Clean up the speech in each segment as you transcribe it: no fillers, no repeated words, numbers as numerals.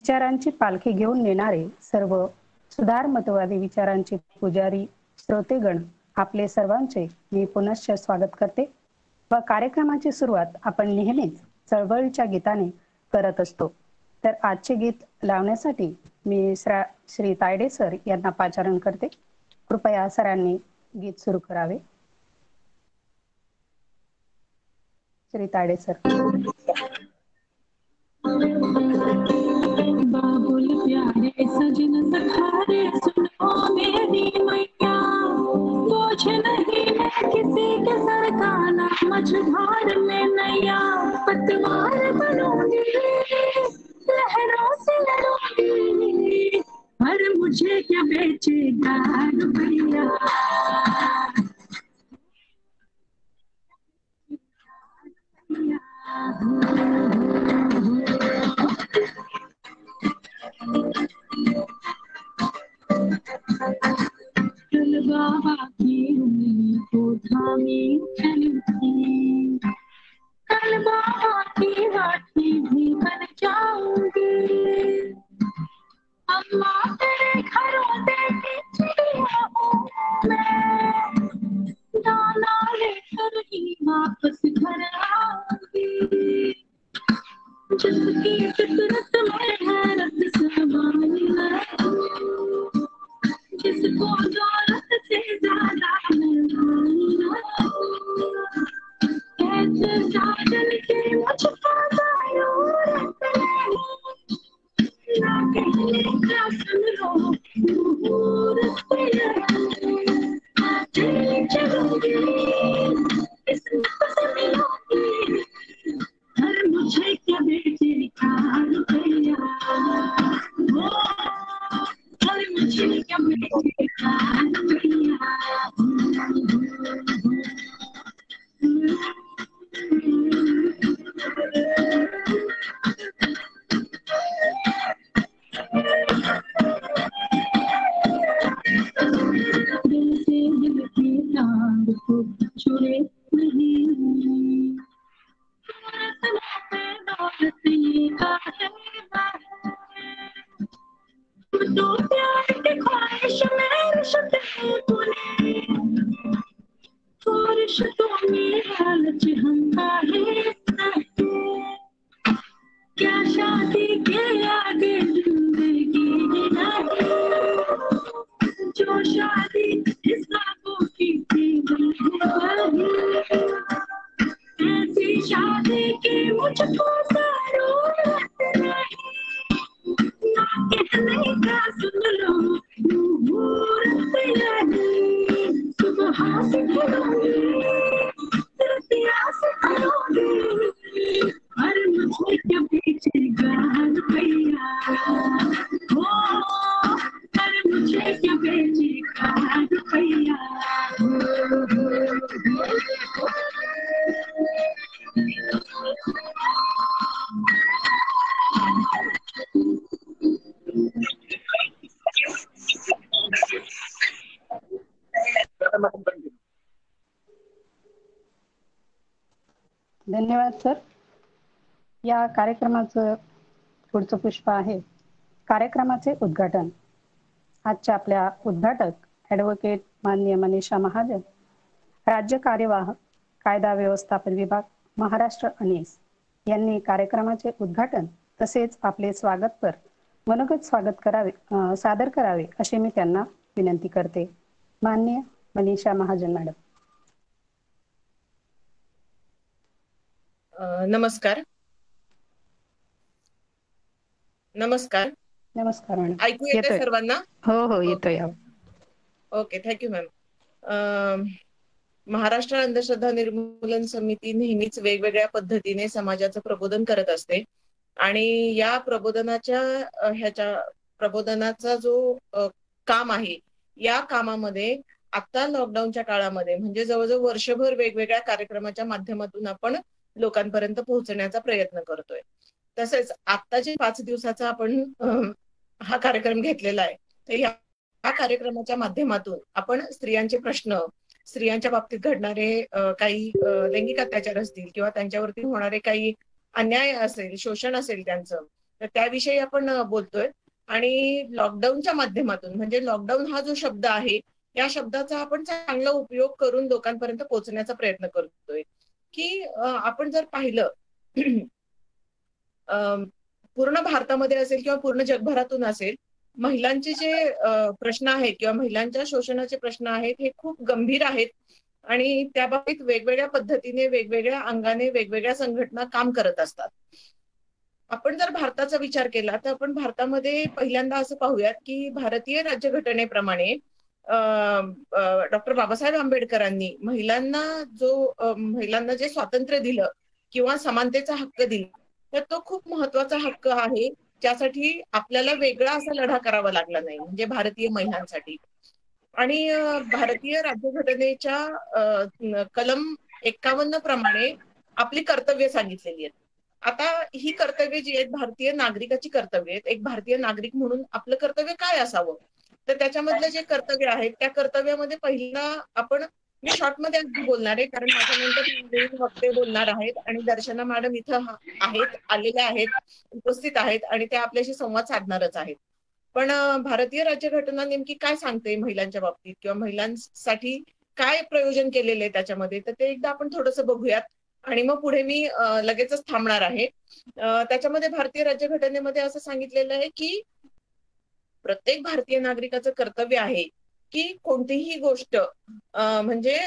विचारांची पालखी घेऊन नेणारे सर्व सुधारमतवादी विचारांचे पुजारी श्रोतेगण, आपले सर्वांचे मी पुनश्च स्वागत करते व कार्यक्रमाची सुरुवात आपण नेहमीच चळवळीच्या गीताने करत असतो. तर आजचे गीत लावण्यासाठी मी श्री तायडे सर यांना पाचारण करते. कृपया सरांनी गीत सुरू करावे. श्री तायडे सर. बाबुल प्यारे सजन सखारे सुनो मेरी मैया, बोझ नहीं है किसी के सर का, ना मझधार में नैया, पतवार बनूंगी लहरों से लड़ूंगी, पर मुझे क्या बेचेगा रुपया। कल बाबा की उंगली को थामी चलूंगी, कल बाबा की वाटी भी बन जाऊंगी, अम्मा तेरे घरों देखी चिड़िया हूँ मैं, दाना लेकर ही वापस घर आऊंगी, जिसकी फितरत में है रत समाई है, जिसको दौलत से ज्यादा कैसे साजन के मुझको ज़रूरत नहीं, ना कहने का सुन लो मुहूर्त चलूंगी इस नफ्स मिलूंगी, हर मुझे क्या बेचेगा रुपया, हर मुझे क्या बेचेगा रुपया। दिल से दिल की तार को छुए नहीं, दौलत ये काहे तो प्यार की ख्वाहिश में रिश्ते बुने, तो रिश्तों में लालच हम काहे सहे, क्या शादी के आगे जिंदगी नहीं, जो शादी हिसाबों की थी ऐसी शादी की मुझको जरूरत नहीं, ना कहने का सुन लो मुहूर्त नहीं, सुबह से खड़ूंगी रतिया से खड़ूंगी, पर मुझे क्या बेचेगा रुपया, हो पर मुझे क्या बेचेगा रुपया। धन्यवाद सर. या कार्यक्रमाचं पुढचं पुष्प आहे कार्यक्रमाचे उद्घाटन. आजच्या आपल्या उद्घाटक ॲडव्होकेट माननीय मनीषा महाजन, राज्य कार्यवाह कायदा व्यवस्थापन विभाग महाराष्ट्र अनेस यांनी कार्यक्रमाचे उद्घाटन तसेच आपले स्वागतपर मनोगत सादर करावे असे मी त्यांना विनंती करते. माननीय मनीषा महाजन मॅडम. नमस्कार. नमस्कार. नमस्कार मॅडम. ऐकू येतंय सर्वांना? हो येतोय. Okay, thank you ma'am. महाराष्ट्र अंधश्रद्धा निर्मूलन समिती नेहमीच वेगवेगळ्या पद्धतीने समाजाचं प्रबोधन करत असते आणि या प्रबोधनाचा जो काम आहे, या कामामध्ये आता लॉकडाऊनच्या काळामध्ये म्हणजे जवळजवळ वर्षभर वेगवेगळ्या कार्यक्रमाच्या माध्यमातून आपण लोकांपर्यंत पोहोचण्याचा प्रयत्न करतोय. तसेच आता जे 5 दिवसाचा आपण हा कार्यक्रम घेतलेला आहे, तर या कार्यक्रमाच्या माध्यमातून आपण स्त्रियांचे प्रश्न, स्त्रियांच्या बाबतीत घडणारे काही लैंगिक अत्याचार असतील किंवा त्यांच्यावरती होणारे काही अन्याय असेल, शोषण असेल त्यांचं, तर त्याविषयी आपण बोलतोय. आणि लॉकडाऊनच्या माध्यमातून, म्हणजे लॉकडाऊन हा जो शब्द आहे, या शब्दाचा आपण चांगला उपयोग करून लोकांपर्यंत पोहोचण्याचा प्रयत्न करतोय. की आपण जर पाहिलं पूर्ण भारतामध्ये असेल किंवा पूर्ण जगभरातून असेल, महिलांचे जे प्रश्न आहेत किंवा महिलांच्या शोषणाचे प्रश्न आहेत हे खूप गंभीर आहेत. आणि त्या बाबतीत वेगवेगळ्या पद्धतीने, वेगवेगळ्या अंगाने, वेगवेगळ्या संघटना काम करत असतात. आपण जर भारताचा विचार केला तर आपण भारतामध्ये पहिल्यांदा असं पाहूयात की भारतीय राज्यघटनेप्रमाणे डॉक्टर बाबासाहेब आंबेडकरांनी महिलांना जे स्वातंत्र्य दिलं किंवा समानतेचा हक्क दिला, तर तो खूप महत्वाचा हक्क आहे, ज्यासाठी आपल्याला वेगळा असा लढा करावा लागला नाही, म्हणजे भारतीय महिलांसाठी. आणि भारतीय राज्यघटनेच्या कलम 51 प्रमाणे आपली कर्तव्य सांगितलेली आहेत. आता ही कर्तव्य जी आहेत भारतीय नागरिकाची कर्तव्य आहेत. एक भारतीय नागरिक म्हणून आपलं कर्तव्य काय असावं, तर त्याच्यामधलं जे कर्तव्य आहे त्या कर्तव्यामध्ये पहिला मी शॉर्टमध्ये अगदी बोलणार आहे, कारण माझ्यानंतर वक्ते बोलणार आहेत आणि दर्शना मॅडम इथं आलेल्या आहेत, उपस्थित आहेत आणि त्या आपल्याशी संवाद साधणारच आहेत. पण भारतीय राज्यघटना नेमकी काय सांगते महिलांच्या बाबतीत किंवा महिलांसाठी काय प्रयोजन केलेलं आहे त्याच्यामध्ये, तर ते एकदा आपण थोडंसं बघूयात आणि मग पुढे मी लगेचच थांबणार आहे. त्याच्यामध्ये भारतीय राज्यघटनेमध्ये असं सांगितलेलं आहे की प्रत्येक भारतीय नागरिकाचं कर्तव्य आहे की कोणतीही गोष्ट म्हणजे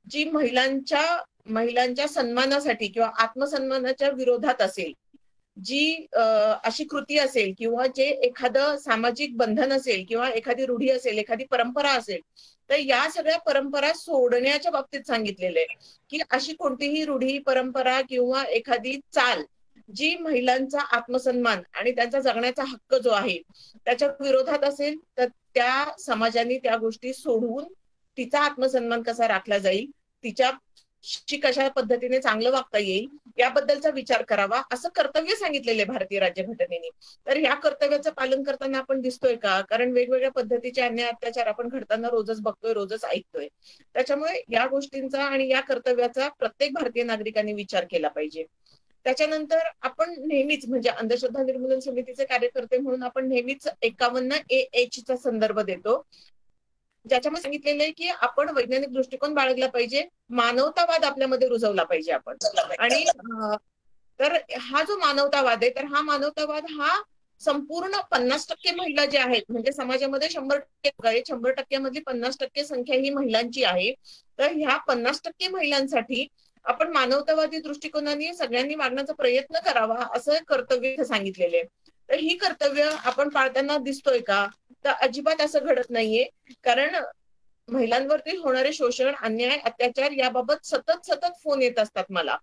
जी महिलांच्या सन्मानासाठी किंवा आत्मसन्मानाच्या विरोधात असेल, जी अशी कृती असेल किंवा जे एखादं सामाजिक बंधन असेल किंवा एखादी रूढी असेल, एखादी परंपरा असेल, तर या सगळ्या परंपरा सोडण्याच्या बाबतीत सांगितलेलं आहे की अशी कोणतीही रूढी, परंपरा किंवा एखादी चाल जी महिलांचा आत्मसन्मान आणि त्यांचा जगण्याचा हक्क जो आहे त्याच्या विरोधात असेल, तर त्या समाजाने त्या गोष्टी सोडवून तिचा आत्मसन्मान कसा राखला जाईल, तिच्याशी कशा पद्धतीने चांगलं वागता येईल याबद्दलचा विचार करावा, असं कर्तव्य सांगितलेलं आहे भारतीय राज्यघटनेने. तर ह्या कर्तव्याचं पालन करताना आपण दिसतोय का? कारण वेगवेगळ्या पद्धतीचे अन्याय, अत्याचार आपण घडताना रोजच बघतोय, रोजच ऐकतोय. त्याच्यामुळे या गोष्टींचा आणि या कर्तव्याचा प्रत्येक भारतीय नागरिकांनी विचार केला पाहिजे. त्याच्यानंतर आपण नेहमीच, म्हणजे अंधश्रद्धा निर्मूलन समितीचे कार्यकर्ते म्हणून आपण नेहमीच 51A चा संदर्भ देतो, ज्याच्यामध्ये सांगितलेलं आहे की आपण वैज्ञानिक दृष्टिकोन बाळगला पाहिजे, मानवतावाद आपल्यामध्ये रुजवला पाहिजे आपण. आणि तर हा जो मानवतावाद आहे, तर हा मानवतावाद हा संपूर्ण 50% महिला जे आहेत, म्हणजे समाजामध्ये 100% मधली 50% संख्या ही महिलांची आहे. तर ह्या 50% महिलांसाठी आपण मानवतावादी दृष्टिकोनाने सगळ्यांनी वागण्याचा प्रयत्न करावा, असं कर्तव्य सांगितलेले आहे. तर ही कर्तव्य आपण पाळताना दिसतोय का? तर अजिबात असं घडत नाहीये. कारण महिलांवरती होणारे शोषण, अन्याय, अत्याचार याबाबत सतत फोन येत असतात मला.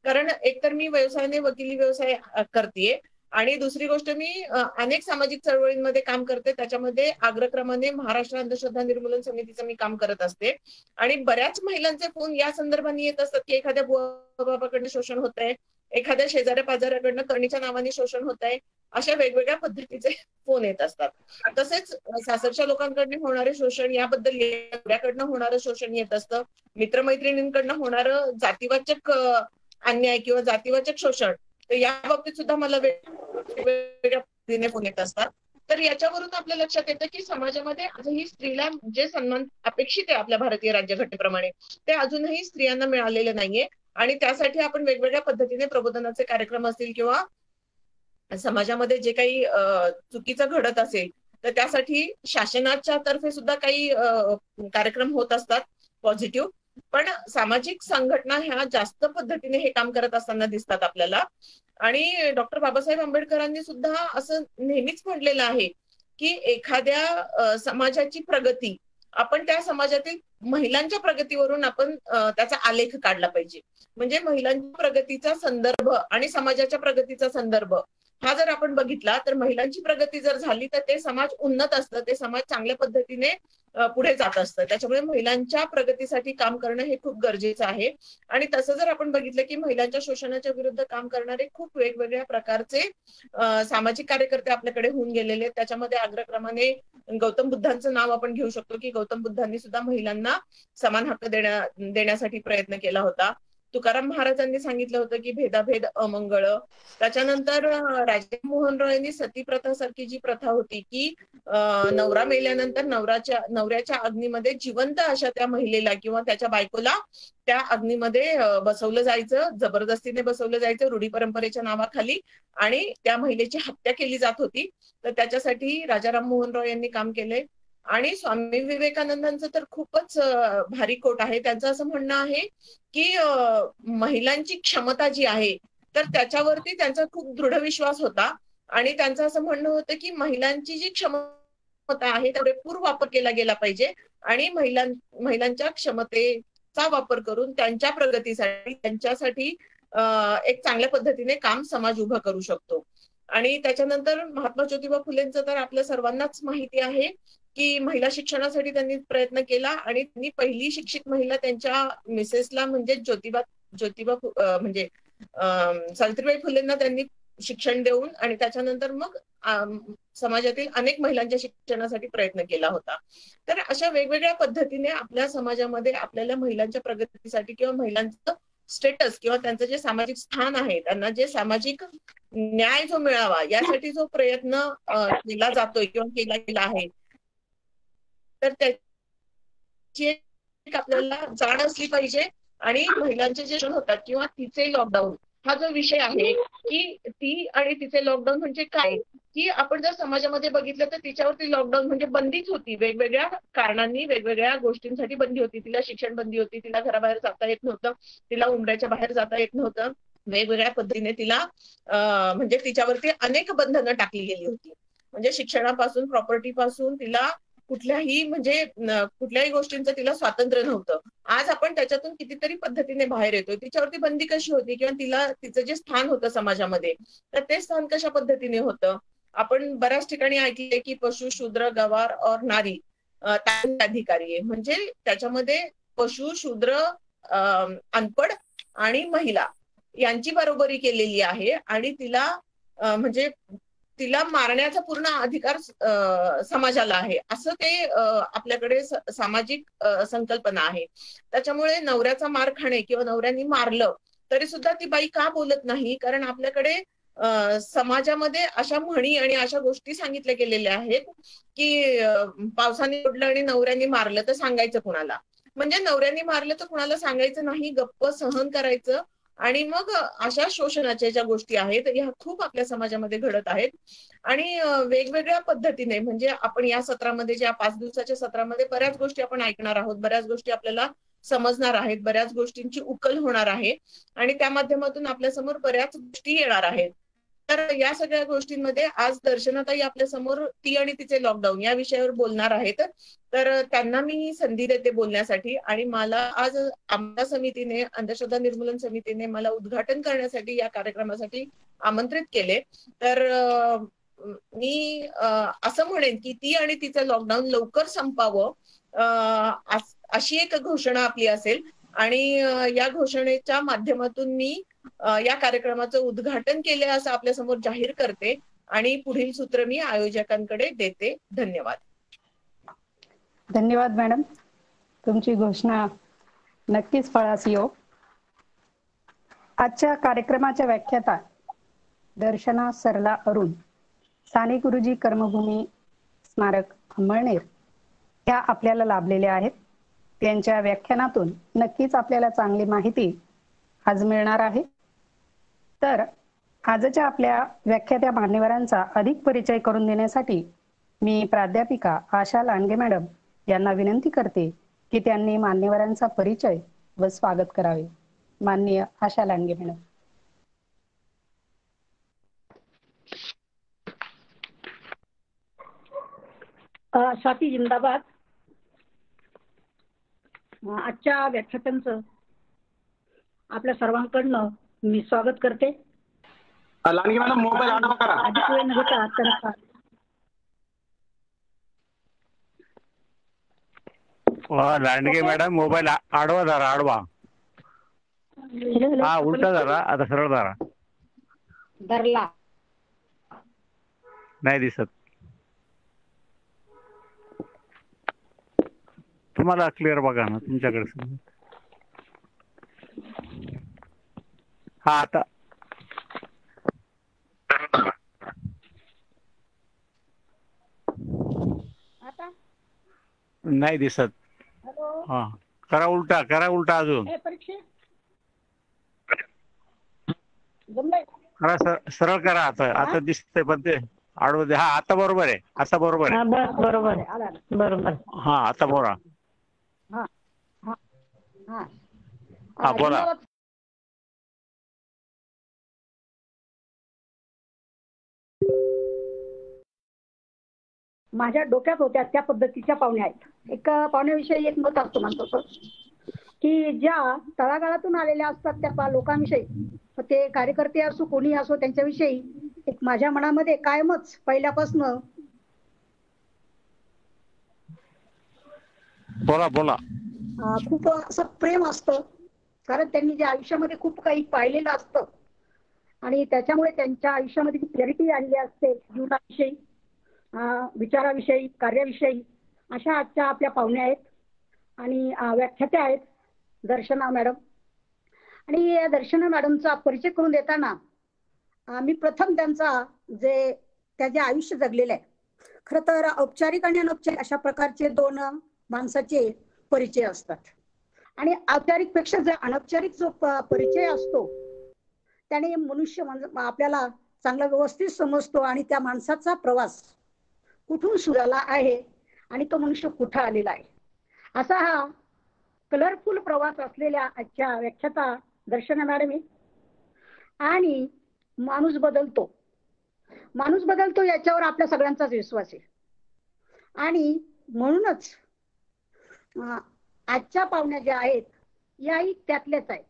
कारण एकतर मी व्यवसायाने वकिली व्यवसाय करतेय आणि दुसरी गोष्ट मी अनेक सामाजिक चळवळींमध्ये काम करते. त्याच्यामध्ये अग्रक्रमाने महाराष्ट्र अंधश्रद्धा निर्मूलन समितीचं मी काम करत असते आणि बऱ्याच महिलांचे फोन या संदर्भाने येत असतात की एखाद्या बाबाकडनं शोषण होत आहे, एखाद्या शेजाऱ्या पाजाऱ्याकडनं करणीच्या नावाने शोषण होत आहे, अशा वेगवेगळ्या पद्धतीचे फोन येत असतात. तसेच सासरच्या लोकांकडनं होणारे शोषण याबद्दल, एवढ्याकडनं होणारं शोषण येत असतं, मित्रमैत्रिणींकडनं होणारं जातीवाचक अन्याय किंवा जातीवाचक शोषण, तर या बाबतीत सुद्धा मला वेगवेगळ्या पद्धतीने फोन येत असतात. तर याच्यावरून आपल्या लक्षात येतं की समाजामध्ये आजही स्त्रीला जे सन्मान अपेक्षित आहे आपल्या भारतीय राज्यघटनेप्रमाणे, ते अजूनही स्त्रियांना मिळालेलं नाहीये. आणि त्यासाठी आपण वेगवेगळ्या पद्धतीने प्रबोधनाचे कार्यक्रम असतील किंवा समाजामध्ये जे काही चुकीचं घडत असेल, तर त्यासाठी शासनाच्या तर्फे सुद्धा काही कार्यक्रम होत असतात पॉझिटिव्ह. पण सामाजिक संघटना ह्या जास्त पद्धतीने हे काम करत असताना दिसतात आपल्याला. आणि डॉक्टर बाबासाहेब आंबेडकरांनी सुद्धा असं नेहमीच म्हटलेलं आहे की एखाद्या समाजाची प्रगती आपण त्या समाजातील महिलांच्या प्रगतीवरून आपण त्याचा आलेख काढला पाहिजे. म्हणजे महिलांच्या प्रगतीचा संदर्भ आणि समाजाच्या प्रगतीचा संदर्भ हा जर आपण बघितला, तर महिलांची प्रगती जर झाली तर ते समाज उन्नत असतं, ते समाज चांगल्या पद्धतीने पुढे जात असतं. त्याच्यामुळे महिलांच्या प्रगतीसाठी काम करणं हे खूप गरजेचं आहे. आणि तसं जर आपण बघितलं की महिलांच्या शोषणाच्या विरुद्ध काम करणारे खूप वेगवेगळ्या प्रकारचे सामाजिक कार्यकर्ते आपल्याकडे होऊन गेलेले आहेत. त्याच्यामध्ये अग्रक्रमाने गौतम बुद्धांचं नाव आपण घेऊ शकतो की गौतम बुद्धांनी सुद्धा महिलांना समान हक्क देण्यासाठी प्रयत्न केला होता. तुकाराम महाराजांनी सांगितलं होतं की भेदाभेद अमंगळ. त्याच्यानंतर राजा मोहन रॉय यांनी सती प्रथा सारखी जी प्रथा होती की नवरा मेल्यानंतर नवऱ्याच्या अग्नीमध्ये जिवंत अशा त्या महिलेला किंवा त्याच्या बायकोला त्या अग्नीमध्ये बसवलं जायचं, जबरदस्तीने बसवलं जायचं रूढी परंपरेच्या नावाखाली, आणि त्या महिलेची हत्या केली जात होती. तर त्याच्यासाठी राजा राममोहन रॉय यांनी काम केलंय. आणि स्वामी विवेकानंदांचं तर खूपच भारी कोट आहे. त्यांचं असं म्हणणं आहे की महिलांची क्षमता जी आहे तर त्याच्यावरती त्यांचा खूप दृढ विश्वास होता, आणि त्यांचं असं म्हणणं होतं की महिलांची जी क्षमता आहे पुरेपूर वापर केला गेला पाहिजे, आणि महिलांच्या क्षमतेचा वापर करून त्यांच्या प्रगतीसाठी त्यांच्यासाठी एक चांगल्या पद्धतीने काम समाज उभं करू शकतो. आणि त्याच्यानंतर महात्मा ज्योतिबा फुलेंचं तर आपल्या सर्वांनाच माहिती आहे की महिला शिक्षणासाठी त्यांनी प्रयत्न केला, आणि त्यांनी पहिली शिक्षित महिला त्यांच्या मिसेसला म्हणजे ज्योतिबा म्हणजे सावित्रीबाई फुलेंना त्यांनी शिक्षण देऊन, आणि त्याच्यानंतर मग समाजातील अनेक महिलांच्या शिक्षणासाठी प्रयत्न केला होता. तर अशा वेगवेगळ्या पद्धतीने आपल्या समाजामध्ये आपल्याला महिलांच्या प्रगतीसाठी किंवा महिलांचं स्टेटस किंवा त्यांचं जे सामाजिक स्थान आहे, त्यांना जे सामाजिक न्याय जो मिळावा यासाठी जो प्रयत्न केला जातोय किंवा केला गेला आहे, तर त्याची एक आपल्याला जाण असली पाहिजे. आणि महिलांचे जे होतात किंवा तिचे लॉकडाऊन हा जो विषय आहे की ती आणि तिचे लॉकडाऊन म्हणजे काय, की आपण जर समाजामध्ये बघितलं तर तिच्यावरती लॉकडाऊन म्हणजे बंदीच होती, वेगवेगळ्या कारणांनी वेगवेगळ्या गोष्टींसाठी बंदी होती. तिला शिक्षण बंदी होती, तिला घराबाहेर जाता येत नव्हतं, तिला उमऱ्याच्या बाहेर जाता येत नव्हतं, वेगवेगळ्या पद्धतीने तिला म्हणजे तिच्यावरती अनेक बंधनं टाकली गेली होती. म्हणजे शिक्षणापासून प्रॉपर्टी पासून तिला कुठल्याही गोष्टींचं तिला स्वातंत्र्य नव्हतं. आज आपण त्याच्यातून कितीतरी पद्धतीने बाहेर येतोय. तिच्यावरती बंदी कशी होती किंवा तिचं जे स्थान होतं समाजामध्ये तर ते स्थान कशा पद्धतीने होतं. आपण बऱ्याच ठिकाणी ऐकले की पशु, शूद्र, गवार और नारी अधिकारी आहे. म्हणजे त्याच्यामध्ये पशु, शूद्र, अनपढ आणि महिला यांची बरोबरी केलेली आहे, आणि म्हणजे तिला मारण्याचा पूर्ण अधिकार समाजाला आहे, असं ते आपल्याकडे सामाजिक संकल्पना आहे. त्याच्यामुळे नवऱ्याचा मार खाणे किंवा नवऱ्याने मारलं तरी सुद्धा ती बाई का बोलत नाही, कारण आपल्याकडे समाजामध्ये अशा म्हणी आणि अशा गोष्टी सांगितल्या गेलेल्या आहेत की पावसाने ओढलं आणि नवऱ्याने मारलं तर सांगायचं कुणाला, म्हणजे नवऱ्याने मारलं तर कुणाला सांगायचं नाही, गप्प सहन करायचं. आणि मग अशा शोषणाच्या ज्या गोष्टी आहेत ह्या खूप आपल्या समाजामध्ये घडत आहेत. आणि वेगवेगळ्या पद्धतीने म्हणजे आपण या सत्रामध्ये ज्या 5 दिवसाच्या सत्रामध्ये बऱ्याच गोष्टी आपण ऐकणार आहोत, बऱ्याच गोष्टी आपल्याला समजणार आहेत, बऱ्याच गोष्टींची उकल होणार आहे, आणि त्या माध्यमातून आपल्यासमोर बऱ्याच गोष्टी येणार आहेत. तर या सगळ्या गोष्टींमध्ये आज दर्शनाताई आपल्या समोर ती आणि तिचे लॉकडाऊन या विषयावर बोलणार आहेत. तर त्यांना मी संधी देते बोलण्यासाठी, आणि मला आज आमच्या समितीने, अंधश्रद्धा निर्मूलन समितीने मला उद्घाटन करण्यासाठी या कार्यक्रमासाठी आमंत्रित केले. तर मी असं म्हणेन की ती आणि तिचं लॉकडाऊन लवकर संपावं अशी एक घोषणा आपली असेल, आणि या घोषणेच्या माध्यमातून मी या कार्यक्रमाचं उद्घाटन केले असं आपल्या समोर जाहीर करते, आणि पुढील सूत्र मी आयोजकांकडे देते. धन्यवाद. धन्यवाद मॅडम, तुमची घोषणा नक्कीच फळास येवो. आजच्या कार्यक्रमाच्या व्याख्याता दर्शना सरला अरुण, साने गुरुजी कर्मभूमी स्मारक अंमळनेर ह्या आपल्याला लाभलेल्या आहेत. त्यांच्या व्याख्यानातून नक्कीच आपल्याला चांगली माहिती आज मिळणार आहे. तर आजच्या आपल्या व्याख्यात्या मान्यवरांचा अधिक परिचय करून देण्यासाठी मी प्राध्यापिका आशा लांडगे मॅडम यांना विनंती करते की त्यांनी मान्यवरांचा परिचय व स्वागत करावे. माननीय आशा लांडगे मॅडम. स्वाती जिंदाबाद. आजच्या व्याख्यात्यांचं आपल्या सर्वांकडनं मी स्वागत करते. लांडगे मॅडम मोबाईल आडवा करा. अधिक वेळ न घेता त्यांना लांडगे मॅडम मोबाईल आडवा धरा, आडवा. हा उलटा धरा, आता सरळ धरा. धरला नाही दिसत तुम्हाला. क्लिअर बघा ना तुमच्याकडे. हा आता आता नाही दिसत. हॅलो हा करा उलटा अजून हे परीक्षे जमलंय करा, सरळ करा. आता आता दिसतंय पण ते आडवं दे. हा आता बरोबर आहे, आता बरोबर आहे. बस बरोबर आहे आला बरोबर. हा आता बोला. हा हा हा हा बोला. जिंदाबाद. माझ्या डोक्यात होत्या त्या पद्धतीच्या पाहुण्या आहेत. एक पाहुण्याविषयी एक मत असतो म्हणतो की ज्या तळागाळातून आलेल्या असतात त्या लोकांविषयी, ते कार्यकर्ते असो कोणी असो, त्यांच्याविषयी एक माझ्या मनामध्ये कायमच पहिल्यापासून बोला बोला. खूप असं प्रेम असतं. कारण त्यांनी जे आयुष्यामध्ये खूप काही पाहिलेलं असतं आणि त्याच्यामुळे त्यांच्या आयुष्यामध्ये क्लॅरिटी आलेली असते जीवनाविषयी, विचाराविषयी, कार्याविषयी. अशा आजच्या आपल्या पाहुण्या आहेत आणि व्याख्यात्या आहेत दर्शना मॅडम. आणि दर्शना मॅडमचा परिचय करून देताना मी प्रथम त्या जे आयुष्य जगलेलं आहे, खरं तर औपचारिक आणि अनौपचारिक अशा प्रकारचे दोन माणसाचे परिचय असतात. आणि औपचारिक पेक्षा जो अनौपचारिक जो परिचय असतो त्याने मनुष्य आपल्याला चांगला व्यवस्थित समजतो आणि त्या माणसाचा प्रवास कुठून सुरू झाला आहे आणि तो मनुष्य कुठं आलेला आहे, असा हा कलरफुल प्रवास असलेल्या आजच्या व्याख्याता दर्शना मॅडम आहे. आणि माणूस बदलतो याच्यावर आपल्या सगळ्यांचाच विश्वास आहे. आणि म्हणूनच आजच्या पाहुण्या ज्या आहेत याही त्यातल्याच आहेत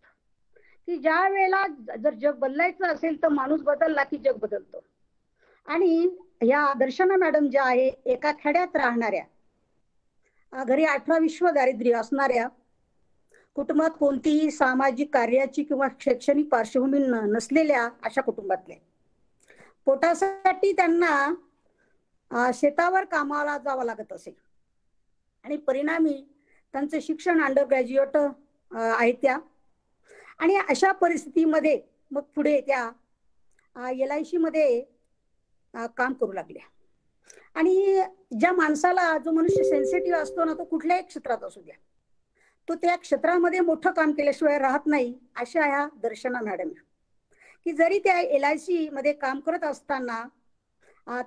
की ज्या वेळेला जर जग बदलायचं असेल तर माणूस बदलला की जग बदलतं. आणि या दर्शना मॅडम ज्या आहे एका खेड्यात राहणाऱ्या, घरी 18 दारिद्र्य असणाऱ्या, कुटुंबात कोणतीही सामाजिक कार्याची किंवा शैक्षणिक पार्श्वभूमी नसलेल्या अशा कुटुंबातले, पोटासाठी त्यांना शेतावर कामाला जावं लागत असे आणि परिणामी त्यांचं शिक्षण अंडर ग्रॅज्युएट आहे त्या. आणि अशा परिस्थितीमध्ये मग पुढे त्या LIC मध्ये काम करू लागल्या. आणि ज्या माणसाला, जो मनुष्य सेन्सिटिव्ह असतो ना, तो कुठल्याही क्षेत्रात असू द्या, तो त्या क्षेत्रामध्ये मोठं काम केल्याशिवाय राहत नाही. अशा ह्या दर्शना मॅडम की जरी त्या LIC मध्ये काम करत असताना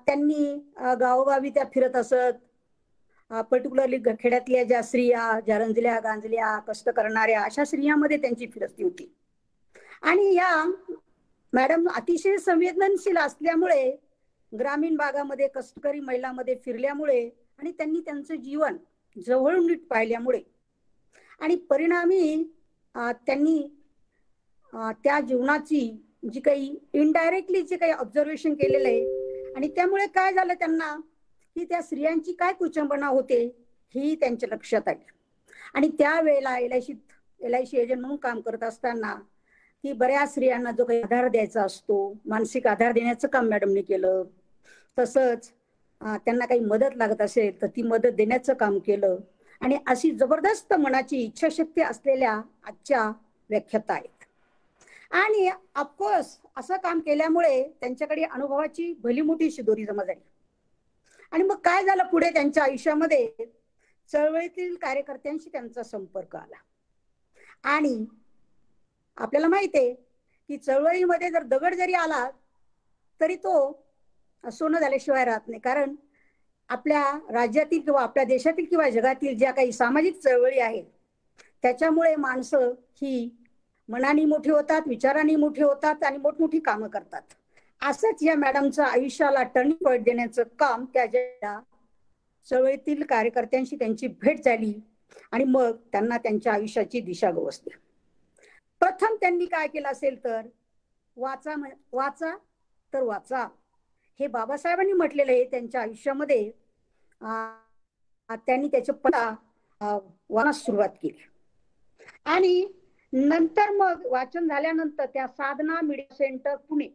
त्यांनी गावोगावी त्या फिरत असत. पर्टिक्युलरली खेड्यातल्या ज्या स्त्रिया, ज्या रंजल्या गांजल्या कष्ट करणाऱ्या अशा स्त्रियांमध्ये त्यांची फिरस्ती होती. आणि या मॅडम अतिशय संवेदनशील असल्यामुळे ग्रामीण भागामध्ये कष्टकरी महिलांमध्ये फिरल्यामुळे आणि त्यांनी त्यांचं जीवन जवळून नीट पाहिल्यामुळे आणि परिणामी त्यांनी त्या जीवनाची जी काही इनडायरेक्टली जे काही ऑब्झर्वेशन केलेलं आहे आणि त्यामुळे काय झालं त्यांना की त्या स्त्रियांची काय कुचंबना होते ही त्यांच्या लक्षात आली. आणि त्यावेळेला LIC एजंट म्हणून काम करत असताना की बऱ्याच स्त्रियांना जो काही आधार द्यायचा असतो, मानसिक आधार देण्याचं काम मॅडमने केलं. तसंच त्यांना काही मदत लागत असेल तर ती मदत देण्याचं काम केलं. आणि अशी जबरदस्त मनाची इच्छाशक्ती असलेल्या आजच्या व्याख्याता आहेत. आणि ऑफकोर्स असं काम केल्यामुळे त्यांच्याकडे अनुभवाची भली मोठी शिदोरी जमा झाली. आणि मग काय झालं पुढे त्यांच्या आयुष्यामध्ये, चळवळीतील कार्यकर्त्यांशी त्यांचा संपर्क आला. आणि आपल्याला माहिती आहे की चळवळीमध्ये जर दगड जरी आला तरी तो सोनं झाल्याशिवाय राहत नाही. कारण आपल्या राज्यातील किंवा आपल्या देशातील किंवा जगातील ज्या काही सामाजिक चळवळी आहेत त्याच्यामुळे माणसं ही मनाने मोठी होतात, विचारांनी मोठी होतात आणि मोठमोठी कामं करतात. असंच या मॅडमचं आयुष्याला टर्निंग पॉइंट देण्याचं काम त्या चळवळीतील कार्यकर्त्यांशी त्यांची भेट झाली आणि मग त्यांना त्यांच्या आयुष्याची दिशा गवसली. प्रथम त्यांनी काय केलं असेल तर वाचा तर वाचा हे बाबासाहेबांनी म्हटलेलं आहे त्यांच्या आयुष्यामध्ये. त्यांनी त्याच्या वाचनास सुरुवात केली आणि नंतर मग वाचन झाल्यानंतर त्या साधना मीडिया सेंटर पुणे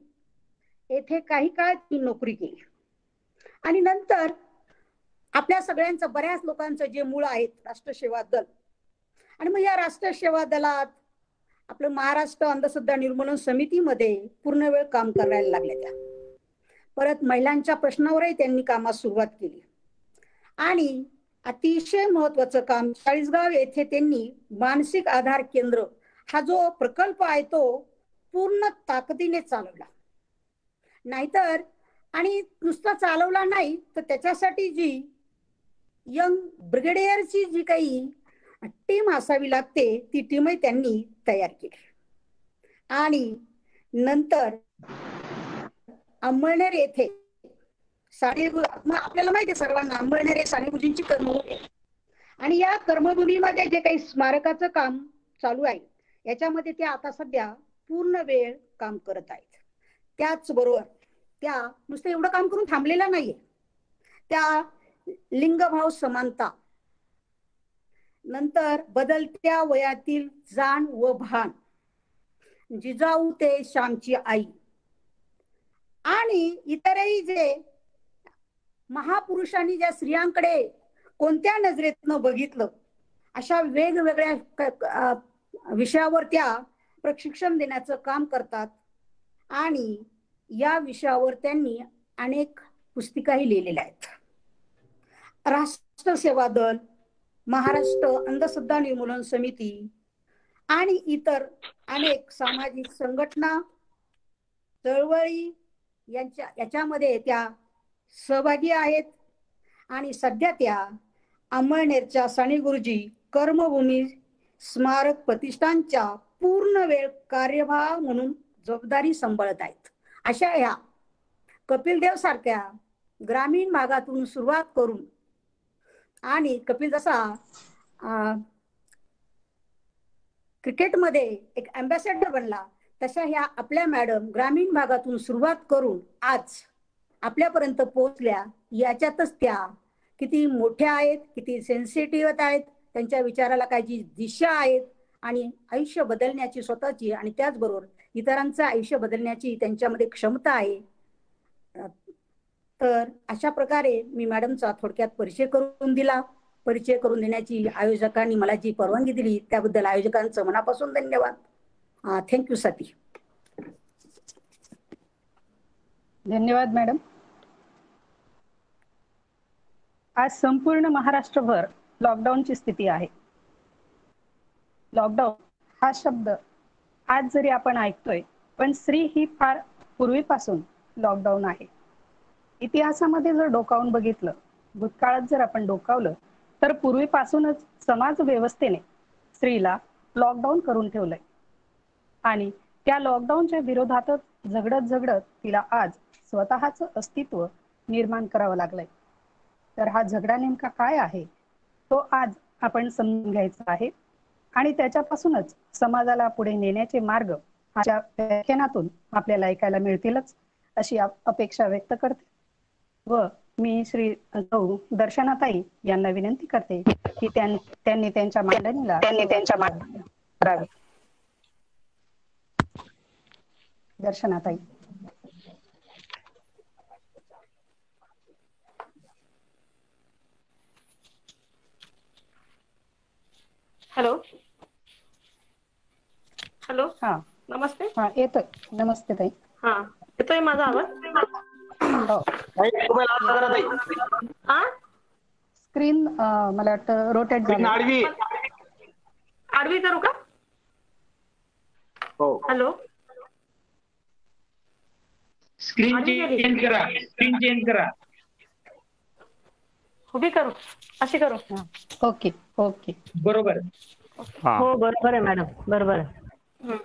येथे काही काळ ती नोकरी केली. आणि नंतर आपल्या सगळ्यांचं, बऱ्याच लोकांचं जे मूळ आहेत राष्ट्र सेवा दल, आणि मग या राष्ट्र सेवा दलात आपलं महाराष्ट्र अंधश्रद्धा निर्मूलन समितीमध्ये पूर्ण वेळ काम करायला लागल्या त्या. परत महिलांच्या प्रश्नावरही त्यांनी कामास सुरुवात केली आणि अतिशय महत्वाचं काम चाळीसगाव येथे त्यांनी मानसिक आधार केंद्र हा जो प्रकल्प आहे तो पूर्ण ताकदीने चालवला. नाहीतर आणि नुसता चालवला नाही तर त्याच्यासाठी जी यंग ब्रिगेडियरची जी काही टीम असावी लागते ती टीमही त्यांनी तयार केली. आणि नंतर अंमळनेर येथे आपल्याला माहिती आहे सर्वांना अंमळनेर हे सानेगुरुजींची कर्मभूमी आहे. आणि या कर्मभूमीमध्ये जे काही स्मारकाचं काम चालू आहे याच्यामध्ये त्या आता सध्या पूर्ण वेळ काम करत आहेत. त्याचबरोबर त्या नुसतं एवढं काम करून थांबलेला नाहीये. त्या लिंगभाव समानता, नंतर बदलत्या वयातील जाण व भान, जिजाऊ ते श्यामची आई आणि इतरही जे महापुरुषांनी ज्या स्त्रियांकडे कोणत्या नजरेतनं बघितलं अशा वेगवेगळ्या विषयावर त्या प्रशिक्षण देण्याचं काम करतात. आणि या विषयावर त्यांनी अनेक पुस्तिकाही लिहिलेल्या आहेत. राष्ट्र सेवा दल, महाराष्ट्र अंधश्रद्धा निर्मूलन समिती आणि इतर अनेक सामाजिक संघटना चळवळी याच्यामध्ये त्या सहभागी आहेत. आणि सध्या त्या अंमळनेरच्या सानेगुरुजी कर्मभूमी स्मारक प्रतिष्ठानच्या पूर्ण वेळ कार्यभार म्हणून जबाबदारी सांभाळत आहेत. अशा ह्या कपिलदेव सारख्या ग्रामीण भागातून सुरुवात करून आणि कपिल जसा क्रिकेटमध्ये एक अँबॅसेडर बनला तशा ह्या आपल्या मॅडम ग्रामीण भागातून सुरुवात करून आज आपल्यापर्यंत पोहोचल्या. याच्यातच त्या किती मोठ्या आहेत, किती सेन्सिटिव्ह आहेत, त्यांच्या विचाराला काय जी दिशा आहेत आणि आयुष्य बदलण्याची स्वतःची आणि त्याचबरोबर इतरांचं आयुष्य बदलण्याची त्यांच्यामध्ये क्षमता आहे. तर अशा प्रकारे मी मॅडमचा थोडक्यात परिचय करून दिला. परिचय करून देण्याची आयोजकांनी मला जी परवानगी दिली त्याबद्दल आयोजकांचं मनापासून धन्यवाद. थँक्यू सती. धन्यवाद मॅडम. आज संपूर्ण महाराष्ट्रभर लॉकडाऊनची स्थिती आहे. लॉकडाऊन हा शब्द आज जरी आपण ऐकतोय पण स्त्री ही फार पूर्वीपासून लॉकडाऊन आहे. इतिहासामध्ये जर डोकावून बघितलं, भूतकाळात जर आपण डोकावलं तर पूर्वीपासूनच समाज व्यवस्थेने स्त्रीला लॉकडाऊन करून ठेवलंय आणि त्या लॉकडाऊनच्या विरोधातच झगडत तिला आज स्वतःचं अस्तित्व निर्माण करावं लागलंय. तर हा झगडा नेमका काय आहे तो आज आपण समजून घ्यायचा आहे आणि त्याच्यापासूनच समाजाला पुढे नेण्याचे मार्ग आजच्या व्याख्यानातून आपल्याला ऐकायला मिळतीलच अशी अपेक्षा व्यक्त करते. व मी श्री दर्शनाताई यांना विनंती करते की त्यांनी त्यांच्या मांडणीला करावे. दर्शनाताई. Hello hello. हा नमस्ते. हा येतोय. नमस्ते ताई. हा येतोय माझा आवाज? हो. स्क्रीन मला वाटतं रोटेट झाली. आडवी करू का? हो. हॅलो. स्क्रीन चेंज करा. स्क्रीन चेंज करा. उभी करू? अशी करू? Okay okay. बरोबर. हो बरोबर आहे मॅडम, बरोबर आहे.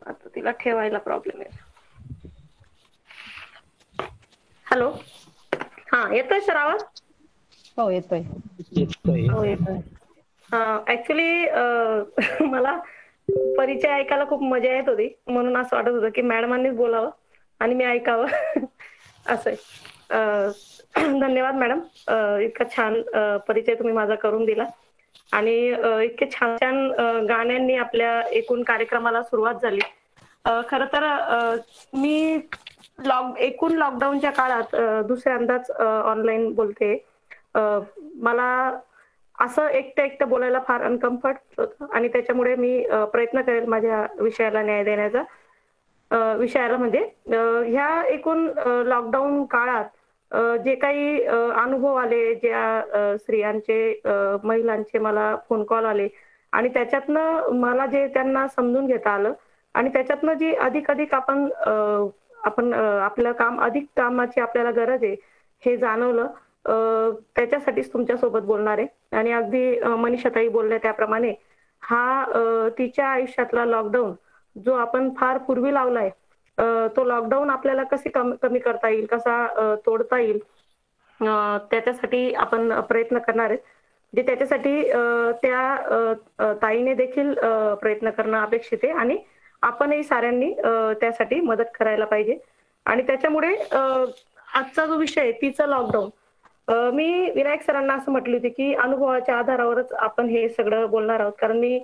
आता तिला ठेवायला प्रॉब्लेम आहे. हॅलो. हा येतोय सर आवाज? हो येतोय. हो येतोय. ऍक्च्युली मला परिचय ऐकायला खूप मजा येत होती म्हणून असं वाटत होतं की मॅडमांनीच बोलावं आणि मी ऐकावं असं. धन्यवाद मॅडम. इतका छान परिचय तुम्ही माझा करून दिला आणि इतके छान छान गाण्यांनी आपल्या एकूण कार्यक्रमाला सुरुवात झाली. खरं तर मी एकूण लॉकडाऊनच्या काळात दुसऱ्यांदाच ऑनलाईन बोलते. मला असं एकटं बोलायला फार अनकम्फर्ट होतं आणि त्याच्यामुळे मी प्रयत्न करेल माझ्या विषयाला न्याय देण्याचा. विषयाला म्हणजे ह्या एकूण लॉकडाऊन काळात जे काही अनुभव आले, ज्या स्त्रियांचे महिलांचे मला फोन कॉल आले आणि त्याच्यातनं मला जे त्यांना समजून घेता आलं आणि त्याच्यातनं जी अधिक आपण आपलं काम अधिक कामाची आपल्याला गरज आहे हे जाणवलं. त्याच्यासाठीच तुमच्यासोबत बोलणार आहे आणि अगदी मनीषाताई बोलल्या त्याप्रमाणे हा तिच्या आयुष्यातला लॉकडाऊन जो आपण फार पूर्वी लावलाय तो लॉकडाऊन आपल्याला कसे कमी करता येईल, कसा तोडता येईल त्याच्यासाठी आपण प्रयत्न करणार आहेत. म्हणजे त्याच्यासाठी त्या ताईने देखील प्रयत्न करणं अपेक्षित आहे आणि आपणही साऱ्यांनी त्यासाठी मदत करायला पाहिजे. आणि त्याच्यामुळे आजचा जो विषय आहे तिचं लॉकडाऊन, मी विनायक सरांना असं म्हटली होती की अनुभवाच्या आधारावरच आपण हे सगळं बोलणार आहोत. कारण मी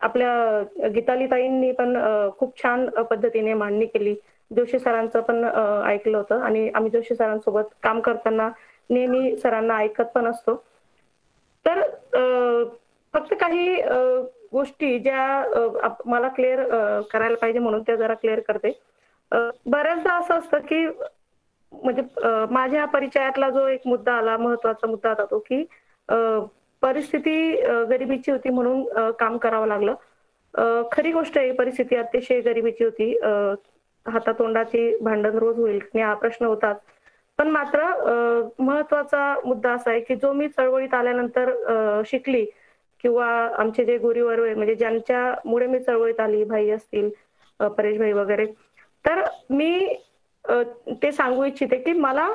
आपल्या गीताली ताईंनी पण खूप छान पद्धतीने मांडणी केली. जोशी सरांचं पण ऐकलं होतं आणि आम्ही जोशी सरांसोबत काम करताना नेहमी सरांना ऐकत पण असतो. तर फक्त काही गोष्टी ज्या मला क्लिअर करायला पाहिजे म्हणून त्या जरा क्लिअर करते. बऱ्याचदा असं असतं की म्हणजे माझ्या परिचयातला जो एक मुद्दा आला, महत्वाचा मुद्दा होता तो की परिस्थिती गरिबीची होती म्हणून काम करावं लागलं. खरी गोष्ट आहे, परिस्थिती अतिशय गरिबीची होती. हातातोंडाची भांडण रोज होईल आणि हा प्रश्न होताच. पण मात्र महत्वाचा मुद्दा असा आहे की जो मी चळवळीत आल्यानंतर शिकली किंवा आमचे जे गुरुवर म्हणजे ज्यांच्यामुळे मी चळवळीत आली, भाई असतील परेश भाई वगैरे, तर मी ते सांगू इच्छिते की मला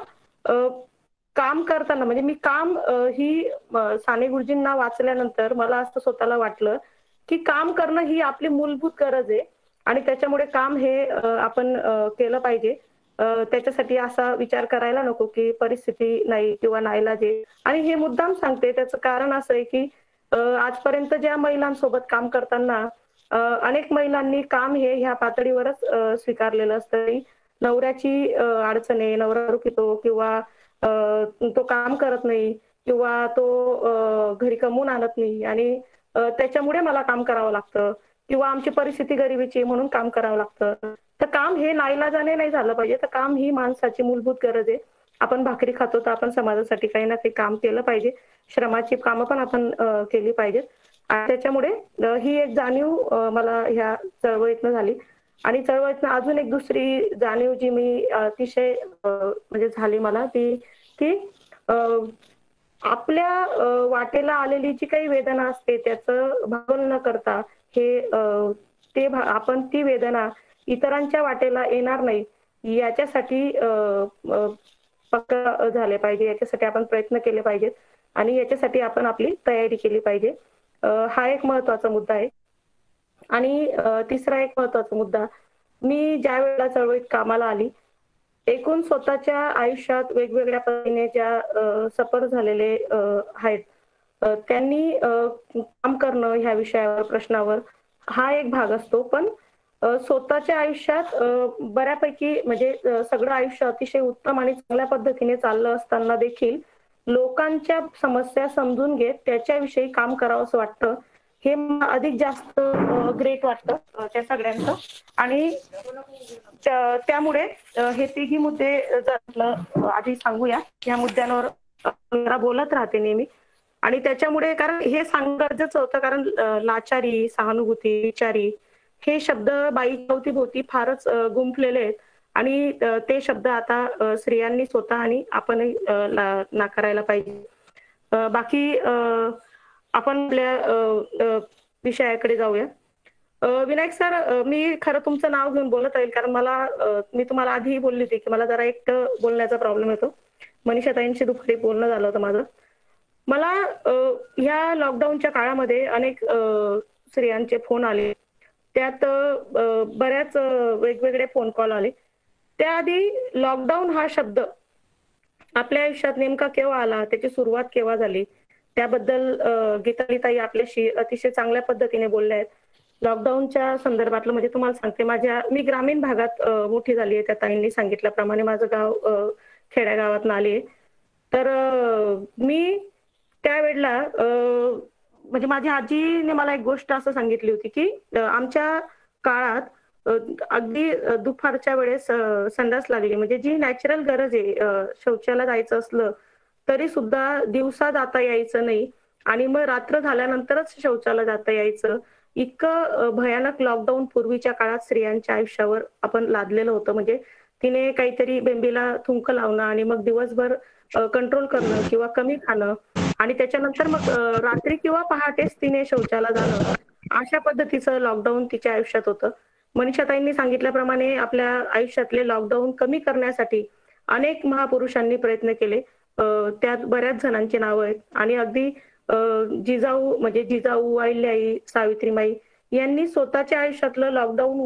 काम करताना म्हणजे मी काम ही साने गुरुजींना वाचल्यानंतर मला असं स्वतःला वाटलं की काम करणं ही आपली मूलभूत गरज आहे आणि त्याच्यामुळे काम हे आपण केलं पाहिजे. त्याच्यासाठी असा विचार करायला नको की परिस्थिती नाही किंवा नाईलाज. आणि हे मुद्दाम सांगते, त्याचं कारण असं आहे की आजपर्यंत ज्या महिलांसोबत काम करताना अनेक महिलांनी काम हे ह्या पातळीवरच स्वीकारलेलं असतं. नवऱ्याची अडचण आहे, नवरा रुकितो किंवा तो काम करत नाही किंवा तो घरी कमवून आणत नाही आणि त्याच्यामुळे मला काम करावं लागतं किंवा आमची परिस्थिती गरिबीची म्हणून काम करावं लागतं. तर काम हे नाईलाजाने नाही झालं पाहिजे. तर काम ही माणसाची मूलभूत गरज आहे. आपण भाकरी खातो तर आपण समाजासाठी काही ना काही काम केलं पाहिजे. श्रमाची कामं पण आपण केली पाहिजेत आणि त्याच्यामुळे ही एक जाणीव मला ह्या चळवळीतनं झाली. आणि चळवळीतनं अजून एक दुसरी जाणीव जी मी अतिशय म्हणजे झाली मला ती की आपल्या वाटेला आलेली जी काही वेदना असते त्याचं भावन न करता हे आपण ती वेदना इतरांच्या वाटेला येणार नाही याच्यासाठी पक्का झाले पाहिजे. याच्यासाठी आपण प्रयत्न केले पाहिजेत आणि याच्यासाठी आपण आपली तयारी केली पाहिजे. हा एक महत्वाचा मुद्दा आहे. आणि तिसरा एक महत्वाचा मुद्दा, मी ज्या वेळेला चळवळीत कामाला आली एकूण स्वतःच्या आयुष्यात वेगवेगळ्या पद्धतीने ज्या सफर झालेले आहेत त्यांनी काम करणं ह्या विषयावर प्रश्नावर हा एक भाग असतो. पण स्वतःच्या आयुष्यात बऱ्यापैकी म्हणजे सगळं आयुष्य अतिशय उत्तम आणि चांगल्या पद्धतीने चाललं असताना देखील लोकांच्या समस्या समजून घेत त्याच्याविषयी काम करावं असं वाटतं. हे अधिक जास्त ग्रेट वाटतं त्या सगळ्यांचं. आणि त्यामुळे हे तिघी मुद्दे जर आधी सांगूया, या मुद्द्यांवर बोलत राहते नेहमी. आणि त्याच्यामुळे कारण हे सांगणं गरजेचं होतं, कारण लाचारी, सहानुभूती, विचारी हे शब्द बाईच्या अवतीभोवती फारच गुंफलेले आहेत आणि ते शब्द आता स्त्रियांनी स्वतः आणि आपणही नाकारायला पाहिजे. बाकी आपण आपल्या विषयाकडे जाऊया. विनायक सर, मी खरं तुमचं नाव घेऊन बोलत राहील कारण मी तुम्हाला आधी बोलली होती की मला जरा एकटं बोलण्याचा प्रॉब्लेम येतो. मनीषाताईंशी दुपारी बोलणं झालं होतं माझं. मला ह्या लॉकडाऊनच्या काळामध्ये अनेक स्त्रियांचे फोन आले, त्यात बऱ्याच वेगवेगळे फोन कॉल आले. त्याआधी लॉकडाऊन हा शब्द आपल्या आयुष्यात नेमका केव्हा आला, त्याची सुरुवात केव्हा झाली, त्याबद्दल गीताली ताई आपल्याशी अतिशय चांगल्या पद्धतीने बोलल्या आहेत. लॉकडाऊनच्या संदर्भातलं म्हणजे तुम्हाला सांगते, मी ग्रामीण भागात मोठी झाली आहे. त्या ताईंनी सांगितल्याप्रमाणे माझं गाव खेड्यागावात आली आहे. तर मी त्यावेळेला म्हणजे माझ्या आजीने मला एक गोष्ट असं सांगितली होती की आमच्या काळात अगदी दुपारच्या वेळेस संडास लागली म्हणजे जी नॅचरल गरज आहे शौचाला जायचं असलं तरी सुद्धा दिवसा जाता यायचं नाही आणि मग रात्र झाल्यानंतरच शौचाला जाता यायचं. इतकं भयानक लॉकडाऊन पूर्वीच्या काळात स्त्रियांच्या आयुष्यावर आपण लादलेलं होतं. म्हणजे तिने काहीतरी बेंबीला थुंक लावणं आणि मग दिवसभर कंट्रोल करणं किंवा कमी खाणं आणि त्याच्यानंतर मग रात्री किंवा पहाटेच तिने शौचाला जाणं अशा पद्धतीचं लॉकडाऊन तिच्या आयुष्यात होतं. मनीषाताईंनी सांगितल्याप्रमाणे आपल्या आयुष्यातले लॉकडाऊन कमी करण्यासाठी अनेक महापुरुषांनी प्रयत्न केले. त्यात बऱ्याच जणांची नावं आहेत आणि अगदी जिजाऊ म्हणजे जिजाऊ, अहिल्याई, सावित्रीमाई यांनी स्वतःच्या आयुष्यातलं लॉकडाऊन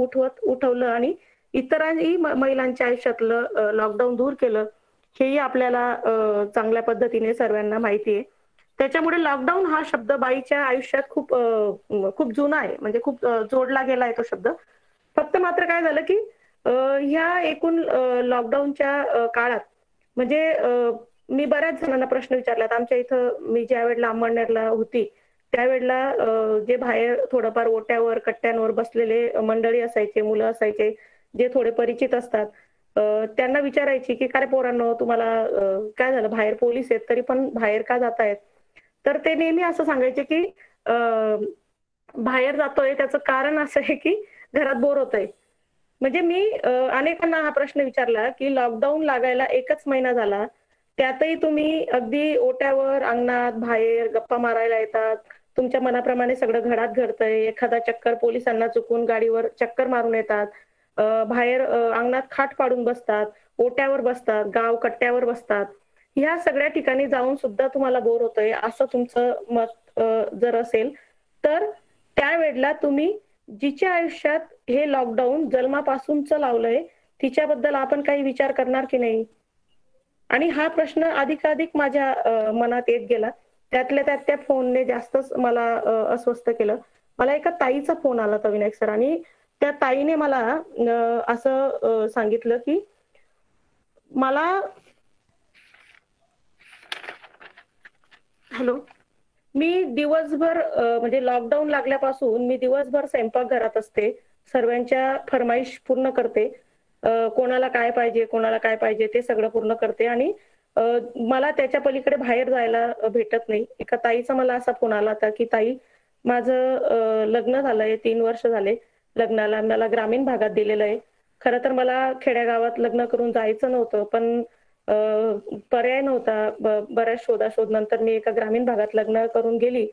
उठवलं आणि इतरांही महिलांच्या आयुष्यातलं लॉकडाऊन दूर केलं. हेही आपल्याला चांगल्या पद्धतीने सर्वांना माहिती आहे. त्याच्यामुळे लॉकडाऊन हा शब्द बाईच्या आयुष्यात खूप जुना आहे म्हणजे खूप जोडला गेला आहे तो शब्द. फक्त मात्र काय झालं की ह्या एकूण लॉकडाऊनच्या काळात म्हणजे मी बऱ्याच जणांना प्रश्न विचारलात. आमच्या इथं मी ज्या वेळेला अंमळनेरला होती त्यावेळेला जे बाहेर थोडंफार ओट्यावर कट्ट्यांवर बसलेले मंडळी असायचे, मुलं असायचे जे थोडे परिचित असतात, त्यांना विचारायची की काय पोरांनो तुम्हाला काय झालं, बाहेर पोलीस आहेत तरी पण बाहेर का जातायत? तर ते नेहमी असं सांगायचे की बाहेर जातोय त्याचं कारण असं आहे की घरात बोर होतंय. म्हणजे मी अनेकांना हा प्रश्न विचारला की लॉकडाऊन लागायला 1च महिना झाला, त्यातही तुम्ही अगदी ओट्यावर, अंगणात, बाहेर गप्पा मारायला येतात, तुमच्या मनाप्रमाणे सगळं घरात घडतंय, एखादा चक्कर पोलिसांना चुकून गाडीवर चक्कर मारून येतात, बाहेर अंगणात खाट पाडून बसतात, ओट्यावर बसतात, गाव कट्ट्यावर बसतात, ह्या सगळ्या ठिकाणी जाऊन सुद्धा तुम्हाला बोर होतंय असं तुमचं मत जर असेल तर त्यावेळेला तुम्ही जिच्या आयुष्यात हे लॉकडाऊन जन्मापासूनच लावलंय तिच्याबद्दल आपण काही विचार करणार की नाही? आणि हा प्रश्न अधिकाधिक माझ्या मनात येत गेला. त्यातल्या त्यात त्या फोनने जास्तच मला अस्वस्थ केलं. मला एका ताईचा फोन आला होता विनायक सर आणि त्या ताईने मला असं सांगितलं की मला हॅलो मी दिवसभर म्हणजे लॉकडाऊन लागल्यापासून मी दिवसभर स्वयंपाकघरात असते, सर्वांच्या फरमाईश पूर्ण करते, कोणाला काय पाहिजे कोणाला काय पाहिजे ते सगळं पूर्ण करते आणि मला त्याच्या पलीकडे बाहेर जायला भेटत नाही. एका ताईचा मला असा फोन आला होता की ताई माझं लग्न झालंय, 3 वर्ष झाले लग्नाला, मला ग्रामीण भागात दिलेलं आहे. खरं तर मला खेड्यागावात लग्न करून जायचं नव्हतं पण पर्याय नव्हता. बऱ्याच शोधाशोध नंतर मी एका ग्रामीण भागात लग्न करून गेली.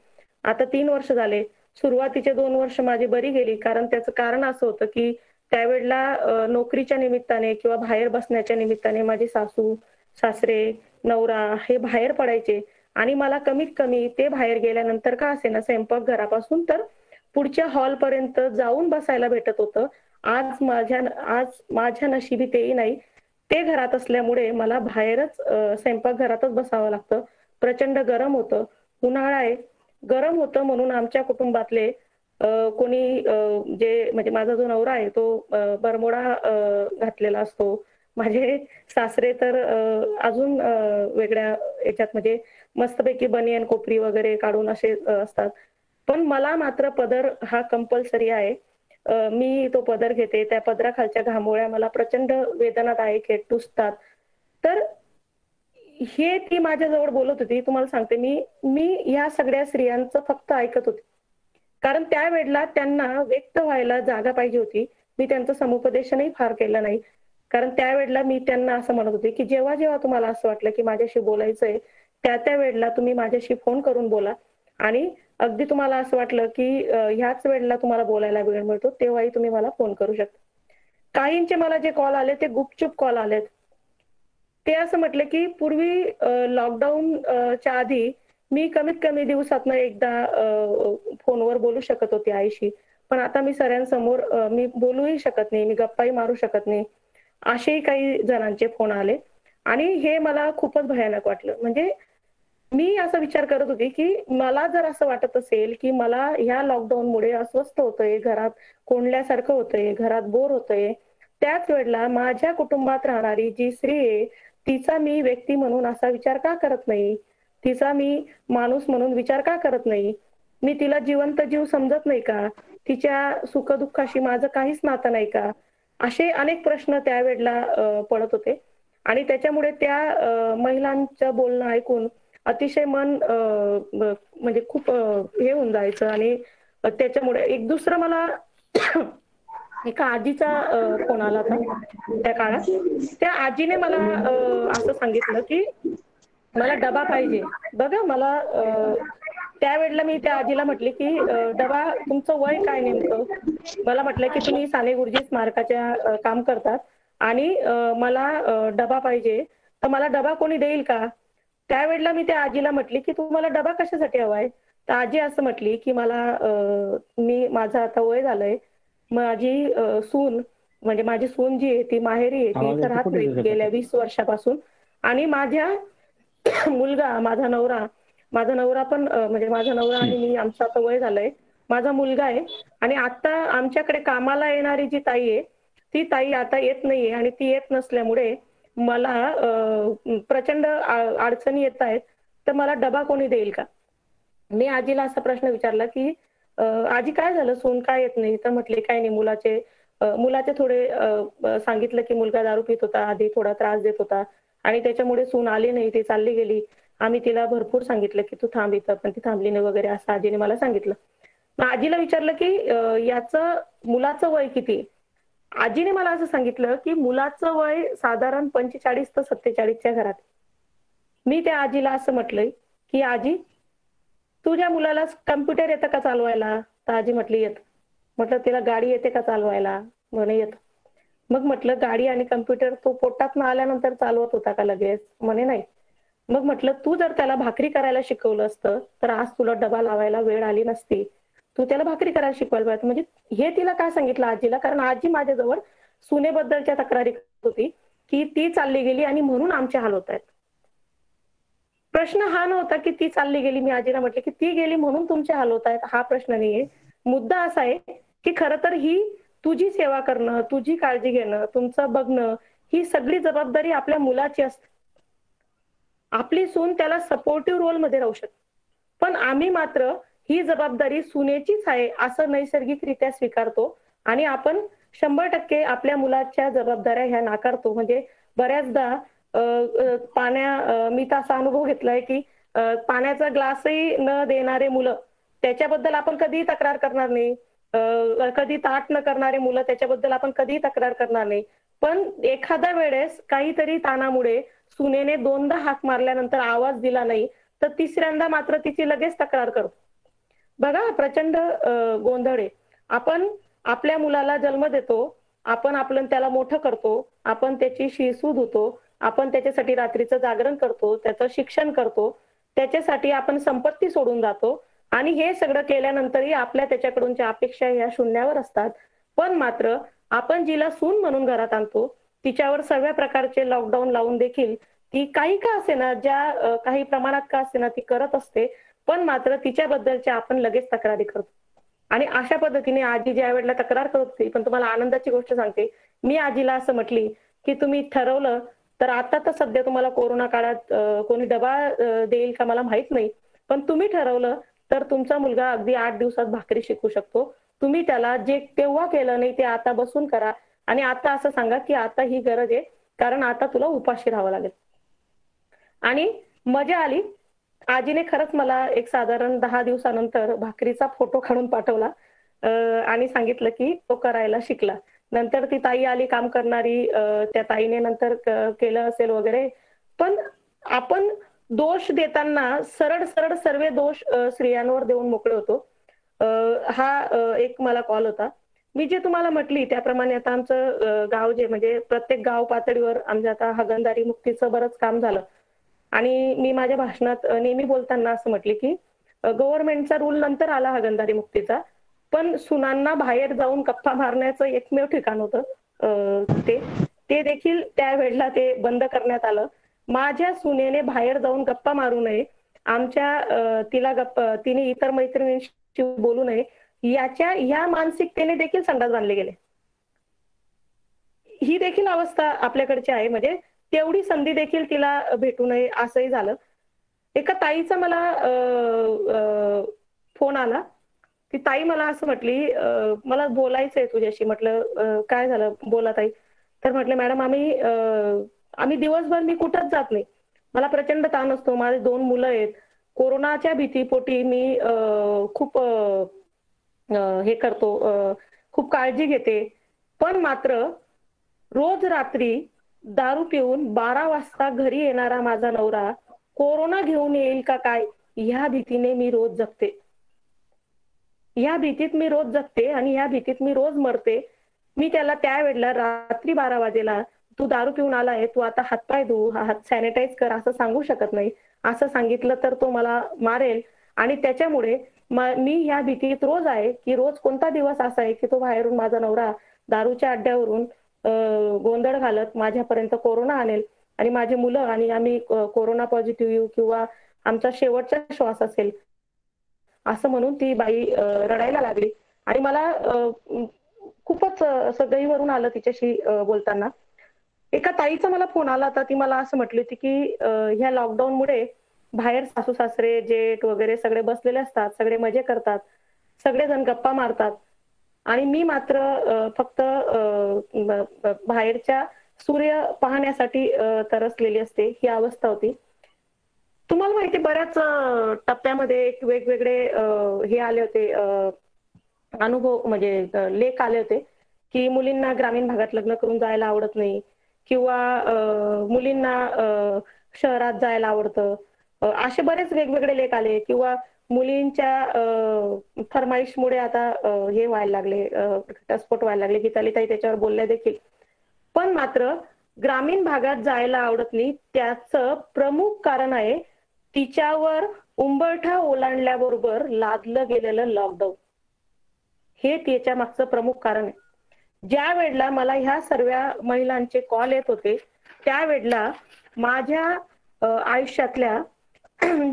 आता 3 वर्ष झाले. सुरुवातीचे 2 वर्ष माझी बरी गेली कारण त्याचं कारण असं होतं की त्यावेळेला नोकरीच्या निमित्ताने किंवा बाहेर बसण्याच्या निमित्ताने माझी सासू, सासरे, नवरा हे बाहेर पडायचे आणि मला कमीत कमी ते बाहेर गेल्यानंतर का असेना स्वयंपाक घरापासून तर पुढच्या हॉल पर्यंत जाऊन बसायला भेटत होतं. आज माझ्या नशिबी तेही नाही. ते घरात असल्यामुळे मला बाहेरच स्वयंपाक घरातच बसावं लागतं. प्रचंड गरम होतं, उन्हाळा आहे, गरम होतं म्हणून आमच्या कुटुंबातले कोणी जे म्हणजे माझा जो नवरा आहे तो बरमोडा घातलेला असतो. माझे सासरे तर अजून वेगळ्या याच्यात म्हणजे मस्तपैकी बनियन कोपरी वगैरे काढून असे असतात. पण मला मात्र पदर हा कंपल्सरी आहे. मी तो पदर घेते. त्या पदराखालच्या घामोळ्या मला प्रचंड वेदनादायक आहेत, टुसतात. तर हे ती माझ्याजवळ बोलत होती. तुम्हाला सांगते मी ह्या सगळ्या स्त्रियांचं फक्त ऐकत होते कारण त्यावेळेला त्यांना व्यक्त व्हायला जागा पाहिजे होती. मी त्यांचं समुपदेशनही फार केलं नाही कारण त्यावेळेला मी त्यांना असं म्हणत होते की जेव्हा जेव्हा तुम्हाला असं वाटलं की माझ्याशी बोलायचंय त्या वेळेला तुम्ही माझ्याशी फोन करून बोला आणि अगदी तुम्हाला असं वाटलं की ह्याच वेळेला तुम्हाला बोलायला वेळ मिळतो तेव्हाही तुम्ही मला फोन करू शकता. काहींचे मला जे कॉल आले ते गुपचूप कॉल आलेत. ते असं म्हटलं की पूर्वी लॉकडाऊनच्या आधी मी कमीत कमी दिवसातनं एकदा फोनवर बोलू शकत होते आईशी, पण आता मी सगळ्यांसमोर मी बोलूही शकत नाही, मी गप्पाही मारू शकत नाही. असेही काही जणांचे फोन आले आणि हे मला खूपच भयानक वाटलं. म्हणजे मी असा विचार करत होते की मला जर असं वाटत असेल की मला ह्या लॉकडाऊनमुळे अस्वस्थ होतंय, घरात कोंडल्यासारखं होतंय, घरात बोर होतंय, त्याच वेळेला माझ्या कुटुंबात राहणारी जी स्त्री आहे तिचा मी व्यक्ती म्हणून असा विचार का करत नाही? तिचा मी माणूस म्हणून विचार का करत नाही? मी तिला जिवंत जीव समजत नाही का? तिच्या सुखदुःखाशी माझं काहीच नातं नाही का? असे अनेक प्रश्न त्यावेळेला पडत होते आणि त्याच्यामुळे त्या महिलांचं बोलणं ऐकून अतिशय मन म्हणजे खूप हे होऊन जायचं आणि त्याच्यामुळे एक दुसरं मला एका आजीचा फोन आला होता त्या काळात. त्या आजीने मला असं सांगितलं की मला डबा पाहिजे. बघा मला त्यावेळेला मी त्या आजीला म्हटले की डबा तुमचं वय काय नेमकं? मला म्हटलं की तुम्ही साने गुरुजी स्मारकाच्या काम करतात आणि मला डबा पाहिजे, तर मला डबा कोणी देईल का? त्यावेळेला मी त्या आजीला म्हटली की तुम्हाला डबा कशासाठी हवाय? तर आजी असं म्हटली की मला माझं आता वय झालंय, माझी सून म्हणजे माझी सून जी आहे ती माहेरी आहे, ती इथं राहत नाही गेल्या 20 वर्षापासून आणि माझा नवरा पण म्हणजे माझा नवरा आणि मी आमचं आता वय झालंय, माझा मुलगा आहे आणि आता आमच्याकडे कामाला येणारी जी ताई आहे ती ताई आता येत नाहीये आणि ती येत नसल्यामुळे मला प्रचंड अडचणी येत आहेत, तर मला डबा कोणी देईल का? मी आजीला असा प्रश्न विचारला की आजी काय झालं, सून काय येत नाही? तर म्हटले काय नाही, मुलाचे थोडे सांगितलं की मुलगा दारू पित होता, आधी थोडा त्रास देत होता आणि त्याच्यामुळे सून आली नाही, ती चालली गेली. आम्ही तिला भरपूर सांगितलं की तू थांब इथं, पण ती थांबली नाही वगैरे असं आजीने मला सांगितलं. मग आजीला विचारलं की याचं मुलाचं वय किती? आजीने मला असं सांगितलं की मुलाचं वय साधारण 45 ते 47च्या घरात. मी त्या आजीला असं म्हटलंय की आजी तुझ्या मुलाला कम्प्युटर येतं का चालवायला? तर आजी म्हटली येत. म्हटलं तिला गाडी येते का चालवायला? म्हणे येत. मग म्हटलं गाडी आणि कम्प्युटर तो पोटातनं आल्यानंतर चालवत होता का लगेच? म्हणे नाही. मग म्हटलं तू जर त्याला भाकरी करायला शिकवलं असतं तर आज तुला डबा लावायला वेळ आली नसती. तू त्याला भाकरी करायला शिकवायला पाहिजे. म्हणजे हे तिला काय सांगितलं आजीला, कारण आजी माझ्याजवळ सुनेबद्दलच्या तक्रारी करत होती की ती चालली गेली आणि म्हणून आमचे हाल होत आहेत. प्रश्न हा नव्हता की ती चालली गेली, मी आजीला म्हटलं की ती गेली म्हणून तुमचे हाल होत आहेत, हा प्रश्न नाहीये. मुद्दा असा आहे की खरं तर ही तुझी सेवा करणं, तुझी काळजी घेणं, तुमचं बघणं, ही सगळी जबाबदारी आपल्या मुलाची असते. आपली सून त्याला सपोर्टिव्ह रोल मध्ये राहू शकते, पण आम्ही मात्र ही जबाबदारी सुनेचीच आहे असं नैसर्गिकरित्या स्वीकारतो आणि आपण 100% आपल्या मुलाच्या जबाबदाऱ्या ह्या नाकारतो. म्हणजे बऱ्याचदा मी तर असा अनुभव घेतलाय की पाण्याचा ग्लासही न देणारे मुलं त्याच्याबद्दल आपण कधीही तक्रार करणार नाही, कधी ताट न करणारे मुलं त्याच्याबद्दल आपण कधीही तक्रार करणार नाही. पण एखाद्या वेळेस काहीतरी ताणामुळे सुनेने 2दा हाक मारल्यानंतर आवाज दिला नाही तर तिसऱ्यांदा मात्र तिची लगेच तक्रार करतो. बघा प्रचंड गोंधळ आहे. आपण आपल्या मुलाला जन्म देतो, आपण त्याला मोठं करतो, आपण त्याची शिसू धुतो, आपण त्याच्यासाठी रात्रीचं जागरण करतो, त्याचं शिक्षण करतो, त्याच्यासाठी आपण संपत्ती सोडून जातो आणि हे सगळं केल्यानंतरही आपल्या त्याच्याकडूनच्या अपेक्षा ह्या शून्यावर असतात. पण मात्र आपण जिला सून म्हणून घरात आणतो तिच्यावर सर्व प्रकारचे लॉकडाऊन लावून देखील ती काही का असेना, ज्या काही प्रमाणात का असेना ती करत असते, पण मात्र तिच्याबद्दलच्या आपण लगेच तक्रारी करतो. आणि अशा पद्धतीने आजी ज्या वेळेला तक्रार करत होती, पण तुम्हाला आनंदाची गोष्ट सांगते, मी आजीला असं म्हटली की तुम्ही ठरवलं तर आता तर सध्या तुम्हाला कोरोना काळात कोणी डबा देईल का मला माहित नाही, पण तुम्ही ठरवलं तर तुमचा मुलगा अगदी 8 दिवसात भाकरी शिकू शकतो. तुम्ही त्याला जे तेव्हा केलं नाही ते आता बसून करा आणि आता असं सांगा की आता ही गरज आहे, कारण आता तुला उपाशी राहावं लागेल. आणि मजा आली. आजीने खरंच मला एक साधारण 10 दिवसानंतर भाकरीचा फोटो काढून पाठवला आणि सांगितलं की तो करायला शिकला. नंतर ती ताई आली काम करणारी, त्या ताईने नंतर केलं असेल वगैरे. पण आपण दोष देताना सरळ सरळ सर्व दोष स्त्रियांवर देऊन मोकळे होतो. हा एक मला कॉल होता. मी जे तुम्हाला म्हटली त्याप्रमाणे आता आमचं गाव जे म्हणजे प्रत्येक गाव पातळीवर आमच्या आता हागणदारी मुक्तीचं बरंच काम झालं आणि मी माझ्या भाषणात नेहमी बोलताना असं म्हटले की गव्हर्नमेंटचा रूल नंतर आला हागणदारी मुक्तीचा, पण सुनांना बाहेर जाऊन गप्पा मारण्याचं एकमेव ठिकाण होतं ते देखील त्यावेळेला ते बंद करण्यात आलं. माझ्या सुनेने बाहेर जाऊन गप्पा मारू नये, तिने इतर मैत्रिणींशी बोलू नये, ह्या मानसिकतेने देखील संडास बांधले गेले. ही देखील अवस्था आपल्याकडची आहे. म्हणजे तेवढी संधी देखील तिला भेटू नये असंही झालं. एका ताईचा मला फोन आला. ती ताई मला असं म्हटली, मला बोलायचंय तुझ्याशी. म्हटलं काय झालं, बोला ताई. तर म्हटलं मॅडम आम्ही दिवसभर मी कुठंच जात नाही, मला प्रचंड ताण असतो, माझे 2 मुलं आहेत, कोरोनाच्या भीतीपोटी मी खूप हे करतो, खूप काळजी घेते. पण मात्र रोज रात्री दारू पिऊन 12 वाजता घरी येणारा माझा नवरा कोरोना घेऊन येईल का काय, ह्या भीतीने मी रोज जगते. ह्या भीतीत मी रोज जगते आणि ह्या भीतीत मी रोज मरते. मी त्याला त्यावेळेला रात्री 12 वाजेला तू दारू पिऊन आलाय, तू आता हातपाय धु, हात सॅनिटाईज कर असं सांगू शकत नाही. असं सांगितलं तर तो मला मारेल. आणि त्याच्यामुळे मी ह्या भीतीत रोज आहे की रोज कोणता दिवस असा आहे की तो बाहेरून माझा नवरा दारूच्या अड्ड्यावरून गोंधळ घालत माझ्यापर्यंत कोरोना आणेल आणि माझी मुलं आणि आम्ही कोरोना पॉझिटिव्ह येऊ किंवा आमचा शेवटचा श्वास असेल असं म्हणून ती बाई रडायला लागली. आणि मला खूपच असं गहीवरून आलं तिच्याशी बोलताना. एका ताईचा मला फोन आला होता, ती मला असं म्हटली होती की ह्या लॉकडाऊनमुळे बाहेर सासू सासरे जेठ वगैरे सगळे बसलेले असतात, सगळे मजे करतात, सगळेजण गप्पा मारतात आणि मी मात्र फक्त बाहेरच्या सूर्य पाहण्यासाठी तरसलेली असते, ही अवस्था होती. तुम्हाला माहिती बऱ्याच टप्प्यामध्ये एक वेगवेगळे हे आले होते, अनुभव म्हणजे लेख आले होते की मुलींना ग्रामीण भागात लग्न करून जायला आवडत नाही किंवा मुलींना शहरात जायला आवडतं. असे बरेच वेगवेगळे लेख आले किंवा मुलींच्या फरमाईशमुळे आता हे व्हायला लागले, घटस्फोट व्हायला लागले. गीताली ताई त्याच्यावर बोलल्या देखील. पण मात्र ग्रामीण भागात जायला आवडत नाही त्याचं प्रमुख कारण आहे तिच्यावर उंबरठा ओलांडल्याबरोबर लादलं गेलेलं लॉकडाऊन. हे त्याच्या मागचं प्रमुख कारण आहे. ज्या वेळेला मला ह्या सर्व महिलांचे कॉल येत होते त्यावेळेला माझ्या आयुष्यातल्या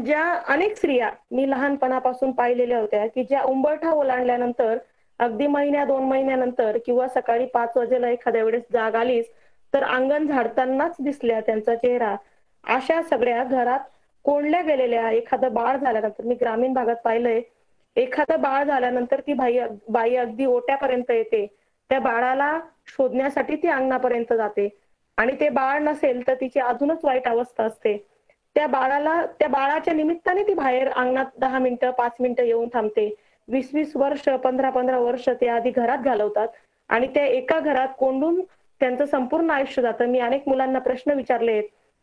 ज्या अनेक स्त्रिया मी लहानपणापासून पाहिलेल्या होत्या की ज्या उंबरठा ओलांडल्यानंतर अगदी 1-2 महिन्यानंतर किंवा सकाळी 5 वाजेला एखाद्या वेळेस जाग आलीच तर अंगण झाडतानाच दिसल्या त्यांचा चेहरा, अशा सगळ्या घरात कोंडल्या गेलेल्या. एखादं बाळ झाल्यानंतर मी ग्रामीण भागात पाहिलंय, एखादं बाळ झाल्यानंतर ती बाई अगदी ओट्यापर्यंत येते, त्या बाळाला शोधण्यासाठी ती अंगणापर्यंत जाते आणि ते बाळ नसेल तर तिची अजूनच वाईट अवस्था असते. त्या बाळाच्या निमित्ताने ती बाहेर अंगणात 10 मिनिटं 5 मिनिटं येऊन थांबते. 20-20 वर्ष 15-15 वर्ष ते आधी घरात घालवतात आणि त्या एका घरात कोंडून त्यांचं संपूर्ण आयुष्य जातं. मी अनेक मुलांना प्रश्न विचारले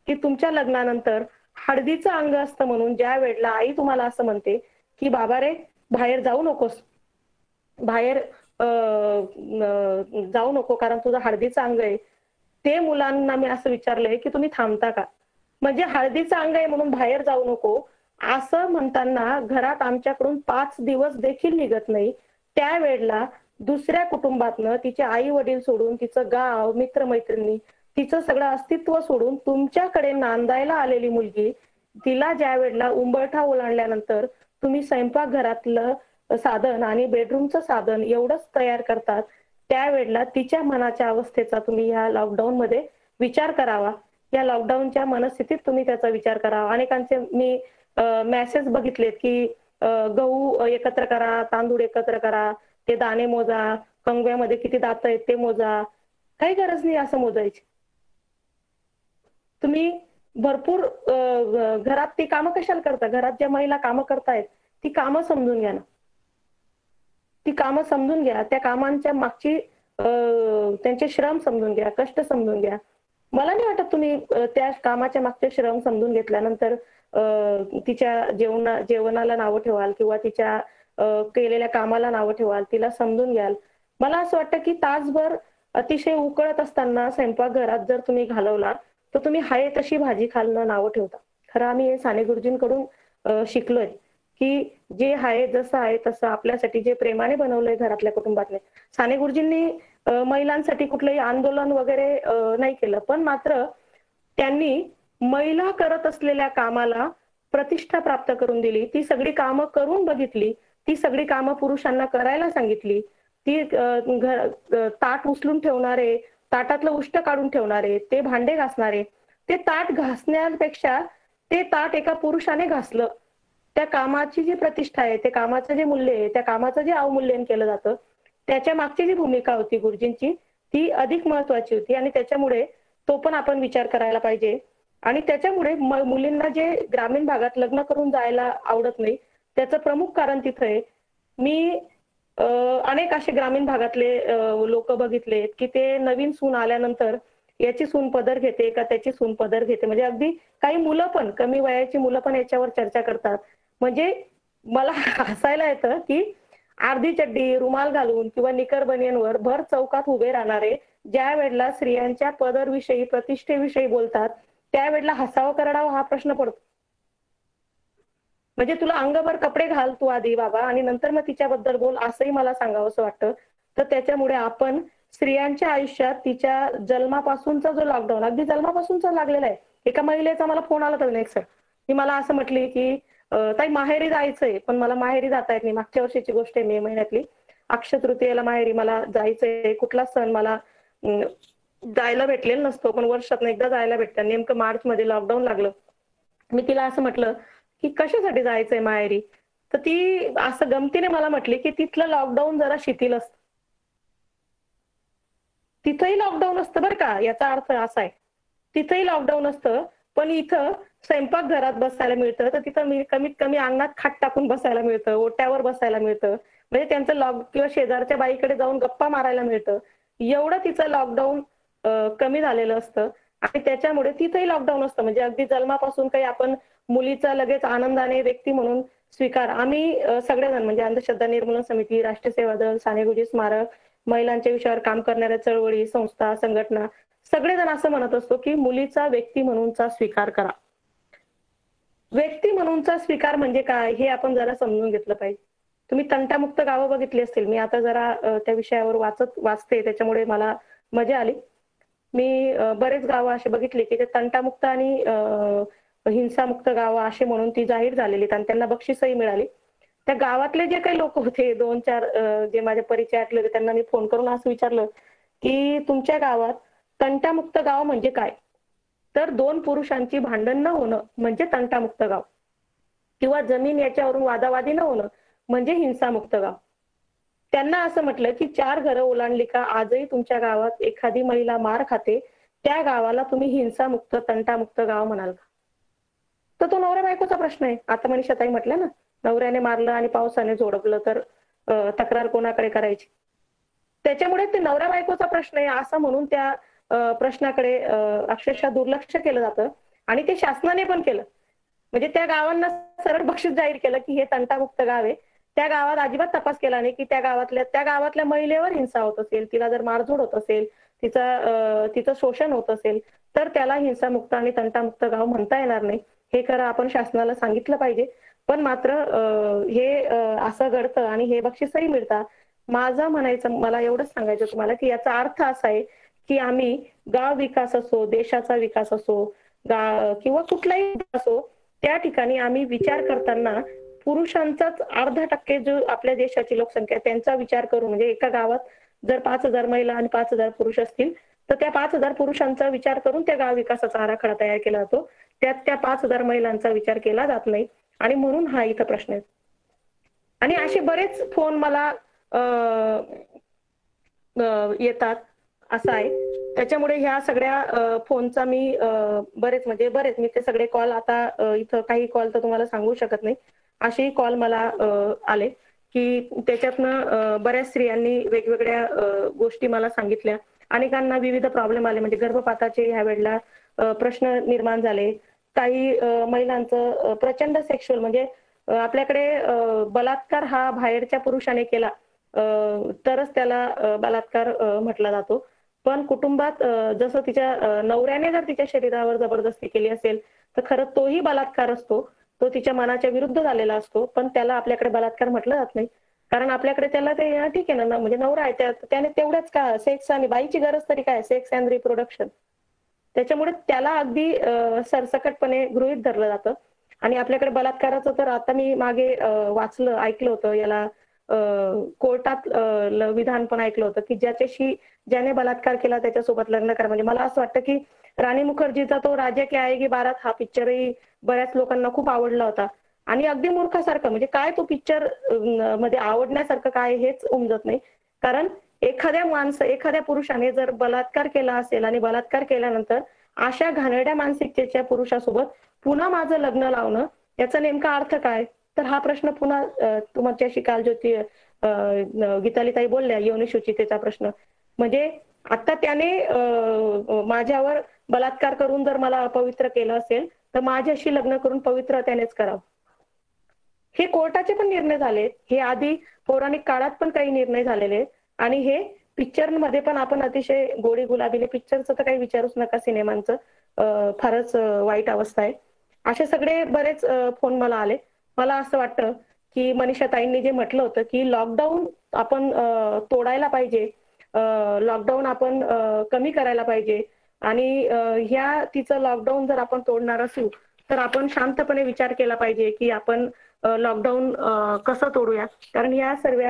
की तुमच्या लग्नानंतर हळदीचं अंग असतं म्हणून ज्या वेळेला आई तुम्हाला असं म्हणते की बाबा रे बाहेर जाऊ नकोस, बाहेर जाऊ नको कारण तुझं हळदीचं अंग आहे, ते मुलांना मी असं विचारलंय की तुम्ही थांबता का? म्हणजे हळदीचं अंग आहे म्हणून बाहेर जाऊ नको असं म्हणताना घरात आमच्याकडून 5 दिवस देखील निघत नाही. त्यावेळेला दुसऱ्या कुटुंबातनं तिचे आई वडील सोडून, तिचं गाव, मित्रमैत्रिणी, तिचं सगळं अस्तित्व सोडून तुमच्याकडे नांदायला आलेली मुलगी, तिला ज्या वेळेला उंबरठा ओलांडल्यानंतर तुम्ही स्वयंपाकघरातलं साधन आणि बेडरूमचं साधन एवढंच तयार करतात, त्यावेळेला तिच्या मनाच्या अवस्थेचा तुम्ही ह्या लॉकडाऊन मध्ये विचार करावा. या लॉकडाऊनच्या मनस्थितीत तुम्ही त्याचा विचार करावा. अनेकांचे मी मेसेज बघितलेत की गहू एकत्र करा, तांदूळ एकत्र करा, ते दाणे मोजा, कंगव्यामध्ये किती दात आहेत ते मोजा. काही गरज नाही असं मोजायची. तुम्ही भरपूर घरात ती कामं कशाला करता? घरात ज्या महिला कामं करतायत ती कामं समजून घ्या ना, ती कामं समजून घ्या, त्या कामांच्या मागची त्यांचे श्रम समजून घ्या, कष्ट समजून घ्या. मला नाही वाटत तुम्ही त्या कामाच्या मागचे श्रम समजून घेतल्यानंतर तिच्या जेवणाला नावं ठेवाल किंवा तिच्या केलेल्या कामाला नावं ठेवाल, तिला समजून घ्याल. मला असं वाटतं की तासभर अतिशय उकळत असताना स्वयंपाकघरात जर तुम्ही घालवला तर तुम्ही हाय तशी भाजी खालनं नावं ठेवता. खरं आम्ही हे साने गुरुजींकडून शिकलोय की जे आहे जसं आहे तसं आपल्यासाठी जे प्रेमाने बनवलंय घरातल्या कुटुंबातले. साने गुरुजींनी महिलांसाठी कुठलंही आंदोलन वगैरे नाही केलं, पण मात्र त्यांनी महिला करत असलेल्या कामाला प्रतिष्ठा प्राप्त करून दिली. ती सगळी कामं करून बघितली, ती सगळी कामं पुरुषांना करायला सांगितली. ती ताट उचलून ठेवणारे, ताटातलं उष्ट काढून ठेवणारे, ते भांडे घासणारे, ते ताट घासण्यापेक्षा ते ताट एका पुरुषाने घासलं, त्या कामाची जी प्रतिष्ठा आहे, ते कामाचं जे मूल्य आहे, त्या कामाचं जे अवमूल्यन केलं जातं, त्याच्या मागची जी भूमिका होती गुरुजींची ती अधिक महत्वाची होती आणि त्याच्यामुळे तो पण आपण विचार करायला पाहिजे. आणि त्याच्यामुळे मुलींना जे ग्रामीण भागात लग्न करून जायला आवडत नाही त्याचं प्रमुख कारण तिथं आहे. मी अनेक असे ग्रामीण भागातले लोक बघितले की ते नवीन सून आल्यानंतर याची सून पदर घेते का त्याची सून पदर घेते, म्हणजे अगदी काही मुलं पण कमी वयाची मुलं पण याच्यावर चर्चा करतात. म्हणजे मला हसायला येतं की अर्धी चड्डी रुमाल घालून किंवा निकर बनियनवर भर चौकात उभे राहणारे ज्या वेळेला स्त्रियांच्या पदरविषयी प्रतिष्ठेविषयी बोलतात त्यावेळेला हसावं करडावं हा प्रश्न पडतो. म्हणजे तुला अंगभर कपडे घाल तू आधी बाबा आणि नंतर मग तिच्याबद्दल बोल, असंही मला सांगावं असं वाटतं. तर त्याच्यामुळे आपण स्त्रियांच्या आयुष्यात तिच्या जन्मापासूनचा जो लॉकडाऊन अगदी जन्मापासूनचा लागलेला आहे. एका महिलेचा मला फोन आला तर नेक्स्ट ती मला असं म्हटली की ताई माहेरी जायचंय पण मला माहेरी जाता येत नाही. मागच्या वर्षीची गोष्ट आहे मे महिन्यातली. अक्षय तृतीयेला माहेरी मला जायचंय, कुठला सण मला जायला भेटलेला नसतो पण वर्षातून एकदा जायला भेटतं. नेमकं मार्च मध्ये लॉकडाऊन लागलं. मी तिला असं म्हटलं की कशासाठी जायचंय माहेरी, तर ती असं गमतीने मला म्हटली की तिथलं लॉकडाऊन जरा शिथिल असतं. तिथंही लॉकडाऊन असतं बरं का, याचा अर्थ असा आहे तिथंही लॉकडाऊन असतं पण इथं स्वयंपाक घरात बसायला मिळतं तर तिथं कमीत कमी अंगणात खाट टाकून बसायला मिळतं, ओट्यावर बसायला मिळतं, म्हणजे त्यांचं किंवा शेजारच्या बाईकडे जाऊन गप्पा मारायला मिळतं. एवढं तिचं लॉकडाऊन कमी झालेलं असतं आणि त्याच्यामुळे तिथंही लॉकडाऊन असतं. म्हणजे अगदी जन्मापासून काही आपण मुलीचा लगेच आनंदाने व्यक्ती म्हणून स्वीकार आम्ही सगळेजण म्हणजे अंधश्रद्धा निर्मूलन समिती, राष्ट्रीय सेवा दल, साने गुरुजी स्मारक, महिलांच्या विषयावर काम करणाऱ्या चळवळी, संस्था, संघटना सगळेजण असं म्हणत असतो की मुलीचा व्यक्ती म्हणूनचा स्वीकार करा. व्यक्ती म्हणूनचा स्वीकार म्हणजे काय हे आपण जरा समजून घेतलं पाहिजे. तुम्ही तंटामुक्त गावं बघितली असतील. मी आता जरा त्या विषयावर वाचते त्याच्यामुळे मला मजा आली. मी बरेच गावं असे बघितले की ते तंटामुक्त आणि हिंसामुक्त गावं असे म्हणून ती जाहीर झालेली आणि त्यांना बक्षीसही मिळाली. त्या गावातले जे काही लोक होते 2-4 जे माझ्या परिचयातले होते त्यांना मी फोन करून असं विचारलं की तुमच्या गावात तंटामुक्त गाव म्हणजे काय, तर 2 पुरुषांची भांडण न होणं म्हणजे तंटामुक्त गाव किंवा जमीन याच्यावरून वादावादी न होणं म्हणजे हिंसामुक्त गाव. त्यांना असं म्हटलं की 4 घरं ओलांडली का आजही तुमच्या गावात एखादी महिला मार खाते त्या गावाला तुम्ही हिंसामुक्त तंटामुक्त गाव म्हणाल का, तर तो नवरा बायकोचा प्रश्न आहे. आता मनीषाताई म्हटलं ना नवऱ्याने मारलं आणि पावसाने झोडपलं तर तक्रार कोणाकडे करायची. त्याच्यामुळे ते नवरा बायकोचा प्रश्न आहे असं म्हणून त्या प्रश्नाकडे अक्षरशः दुर्लक्ष केलं जातं आणि ते शासनाने पण केलं. म्हणजे त्या गावांना सरळ बक्षीस जाहीर केलं की हे तंटामुक्त गाव आहे. त्या गावात अजिबात तपास केला नाही की त्या गावातल्या महिलेवर हिंसा होत असेल, तिला जर मारझोड होत असेल, तिचं शोषण होत असेल तर त्याला हिंसामुक्त आणि तंटामुक्त गाव म्हणता येणार नाही. हे खरं आपण शासनाला सांगितलं पाहिजे. पण मात्र हे असं घडतं आणि हे बक्षीसही मिळतात. माझं म्हणायचं मला एवढंच सांगायचं तुम्हाला की याचा अर्थ असा आहे की आम्ही गाव विकास असो, देशाचा विकास असो किंवा कुठलाही असो त्या ठिकाणी आम्ही विचार करताना पुरुषांचाच 0.5% जो आपल्या देशाची लोकसंख्या त्यांचा विचार करू. म्हणजे एका गावात जर 5,000 महिला आणि 5,000 पुरुष असतील तर त्या 5,000 पुरुषांचा विचार करून त्या गाव विकासाचा आराखडा तयार केला जातो. त्यात त्या 5,000 महिलांचा विचार केला जात नाही आणि म्हणून हा इथं प्रश्न आहे. आणि असे बरेच फोन मला येतात असं आहे. त्याच्यामुळे ह्या सगळ्या फोनचा मी बरेच मी ते सगळे कॉल आता इथं काही कॉल तर तुम्हाला सांगू शकत नाही. असेही कॉल मला आले की त्याच्यातनं बऱ्याच स्त्रियांनी वेगवेगळ्या गोष्टी मला सांगितल्या. अनेकांना विविध प्रॉब्लेम आले म्हणजे गर्भपाताचे ह्या वेळेला प्रश्न निर्माण झाले. काही महिलांचं प्रचंड सेक्शुअल म्हणजे आपल्याकडे बलात्कार हा बाहेरच्या पुरुषाने केला तरच त्याला बलात्कार म्हटला जातो. पण कुटुंबात जसं तिच्या नवऱ्याने जर तिच्या शरीरावर जबरदस्ती केली असेल तर खरं तोही बलात्कार असतो. तो तिच्या मनाच्या विरुद्ध झालेला असतो पण त्याला आपल्याकडे बलात्कार म्हटलं जात नाही. कारण आपल्याकडे त्याला ते ठीक आहे ना म्हणजे नवरा आहे त्याने तेवढंच का सेक्स आणि बाईची गरज तरी काय सेक्स अँड रिप्रोडक्शन. त्याच्यामुळे त्याला अगदी सरसकटपणे गृहीत धरलं जातं. आणि आपल्याकडे बलात्काराचं तर आता मी मागे ऐकलं होतं याला कोर्टात विधान पण ऐकलं होतं की ज्याने बलात्कार केला त्याच्यासोबत लग्न करा. म्हणजे मला असं वाटतं की राणी मुखर्जीचा तो राजा की आएगी बारात हा पिक्चरही बऱ्याच लोकांना खूप आवडला होता आणि अगदी मूर्खासारखं म्हणजे काय तो पिक्चर मध्ये आवडण्यासारखं काय हेच उमजत नाही. कारण एखाद्या पुरुषाने जर बलात्कार केला असेल आणि बलात्कार केल्यानंतर अशा घाणेरड्या मानसिकतेच्या पुरुषासोबत पुन्हा माझं लग्न लावणं याचा नेमका अर्थ काय? तर हा प्रश्न पुन्हा तुमच्याशी काल ज्योती गीतालीताई बोलल्या यौनिशुचितेचा प्रश्न. म्हणजे आता त्याने माझ्यावर बलात्कार करून जर मला अपवित्र केलं असेल तर माझ्याशी लग्न करून पवित्र त्यानेच करावं. हे कोर्टाचे पण निर्णय झाले, हे आधी पौराणिक काळात पण काही निर्णय झालेले आणि हे पिक्चरमध्ये पण आपण अतिशय गोडी गुलाबीने, पिक्चरचं तर काही विचारूच नका, सिनेमांचं फारच वाईट अवस्था आहे. असे सगळे बरेच फोन मला आले. मला असं वाटतं की मनीषाताईंनी जे म्हटलं होतं की लॉकडाऊन आपण तोडायला पाहिजे, लॉकडाऊन आपण कमी करायला पाहिजे आणि तिचं लॉकडाऊन जर आपण तोडणार असू तर आपण शांतपणे विचार केला पाहिजे की आपण लॉकडाऊन कसं तोडूया. कारण या सर्व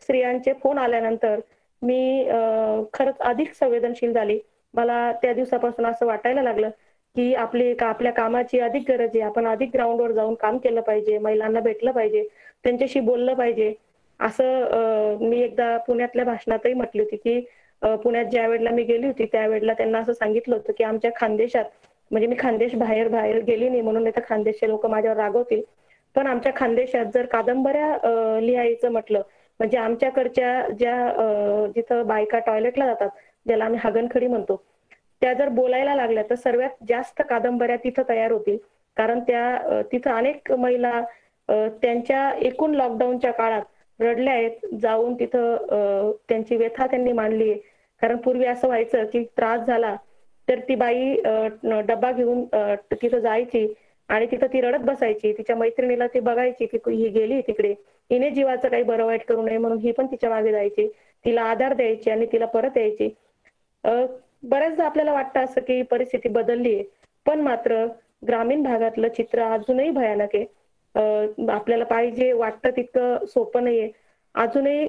स्त्रियांचे फोन आल्यानंतर मी खरंच अधिक संवेदनशील झाली. मला त्या दिवसापासून असं वाटायला लागलं की आपल्या कामाची अधिक गरज आहे. आपण अधिक ग्राउंडवर जाऊन काम केलं पाहिजे, महिलांना भेटलं पाहिजे, त्यांच्याशी बोललं पाहिजे. असं मी एकदा पुण्यातल्या भाषणातही म्हटली होती की पुण्यात ज्या वेळेला मी गेली होती त्यावेळेला त्यांना असं सांगितलं होतं की आमच्या खानदेशात, म्हणजे मी खानदेश बाहेर गेली नाही म्हणून नाही तर खानदेशचे लोक माझ्यावर रागवतील, पण आमच्या खानदेशात जर कादंबऱ्या लिहायचं म्हटलं म्हणजे आमच्याकडच्या ज्या जिथं बायका टॉयलेटला जातात, ज्याला आम्ही हागणखडी म्हणतो, त्या जर बोलायला लागल्या तर सर्वात जास्त कादंबऱ्या तिथं तयार होतील. कारण तिथं अनेक महिला त्यांच्या एकूण लॉकडाऊनच्या काळात रडल्या आहेत, जाऊन तिथं त्यांची व्यथा त्यांनी मांडली आहे. कारण पूर्वी असं व्हायचं की त्रास झाला तर ती बाई डब्बा घेऊन तिथं जायची आणि तिथं ती रडत बसायची. तिच्या मैत्रिणीला ती बघायची की ही गेली तिकडे, हिने जीवाचं काही बरं वाईट करू नये म्हणून ही पण तिच्या मागे जायची, तिला आधार द्यायची आणि तिला परत यायची. बऱ्याचदा आपल्याला वाटतं असं की परिस्थिती बदलली आहे, पण मात्र ग्रामीण भागातलं चित्र अजूनही भयानक आहे. आपल्याला पाहिजे वाटतं तितकं सोपं नाहीये. अजूनही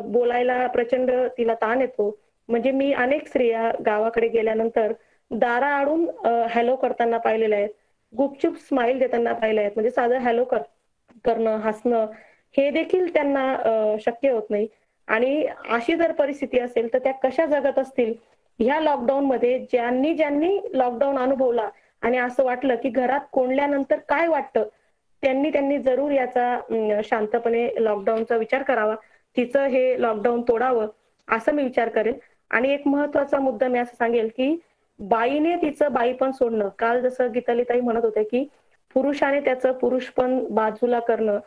बोलायला प्रचंड तिला ताण येतो. म्हणजे मी अनेक स्त्रिया गावाकडे गेल्यानंतर दारा आडून हॅलो करताना पाहिलेल्या आहेत, गुपचूप स्माइल देताना पाहिल्या आहेत. म्हणजे साधं हॅलो करणं, हसणं हे देखील त्यांना शक्य होत नाही. आणि अशी जर परिस्थिती असेल तर त्या कशा जगत असतील ह्या लॉकडाऊन मध्ये. ज्यांनी लॉकडाऊन अनुभवला आणि असं वाटलं की घरात कोंडल्यानंतर काय वाटतं, त्यांनी जरूर याचा शांतपणे लॉकडाऊनचा विचार करावा, तिचं हे लॉकडाऊन तोडावं असं मी विचार करेन. आणि एक महत्वाचा मुद्दा मी असं सांगेल की बाईने तिचं बाईपण सोडणं. काल जसं गीतालीताई म्हणत होत्या की पुरुषाने त्याचं पुरुषपण बाजूला करणं,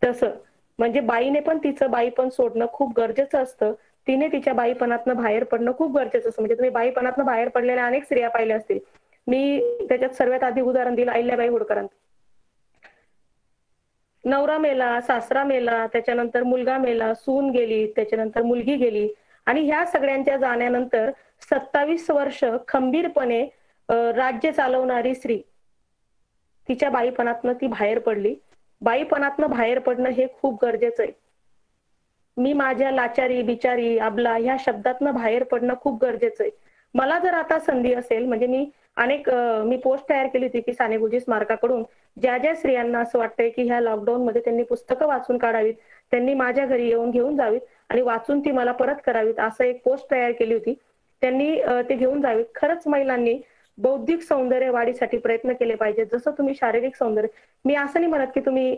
तसं म्हणजे बाईने पण तिचं बाईपण सोडणं खूप गरजेचं असतं. तिने तिच्या बाईपणातनं बाहेर पडणं खूप गरजेचं असतं. म्हणजे तुम्ही बाईपणातनं बाहेर पडलेल्या अनेक स्त्रिया पाहिल्या असतील. मी त्याच्यात सर्वात आधी उदाहरण दिलं अहिल्याबाई होळकरांचं. नवरा मेला, सासरा मेला, त्याच्यानंतर मुलगा मेला, सून गेली, त्याच्यानंतर मुलगी गेली आणि ह्या सगळ्यांच्या जाण्यानंतर 27 वर्ष खंबीरपणे राज्य चालवणारी स्त्री तिच्या बाईपणातनं ती बाहेर पडली. बाईपणातनं बाहेर पडणं हे खूप गरजेचं आहे. मी माझ्या लाचारी, बिचारी, अबला ह्या शब्दातनं बाहेर पडणं खूप गरजेचं आहे. मला जर आता संधी असेल, म्हणजे मी पोस्ट तयार केली होती की साने गुरुजी स्मारकाकडून ज्या स्त्रियांना असं वाटतंय की ह्या लॉकडाऊन मध्ये त्यांनी पुस्तकं वाचून काढावीत, त्यांनी माझ्या घरी येऊन घेऊन जावीत आणि वाचून ती मला परत करावीत, असं एक पोस्ट तयार केली होती. त्यांनी ते घेऊन जावीत. खरंच महिलांनी बौद्धिक सौंदर्य वाढीसाठी प्रयत्न केले पाहिजेत. जसं तुम्ही शारीरिक सौंदर्य, मी असं नाही म्हणत की तुम्ही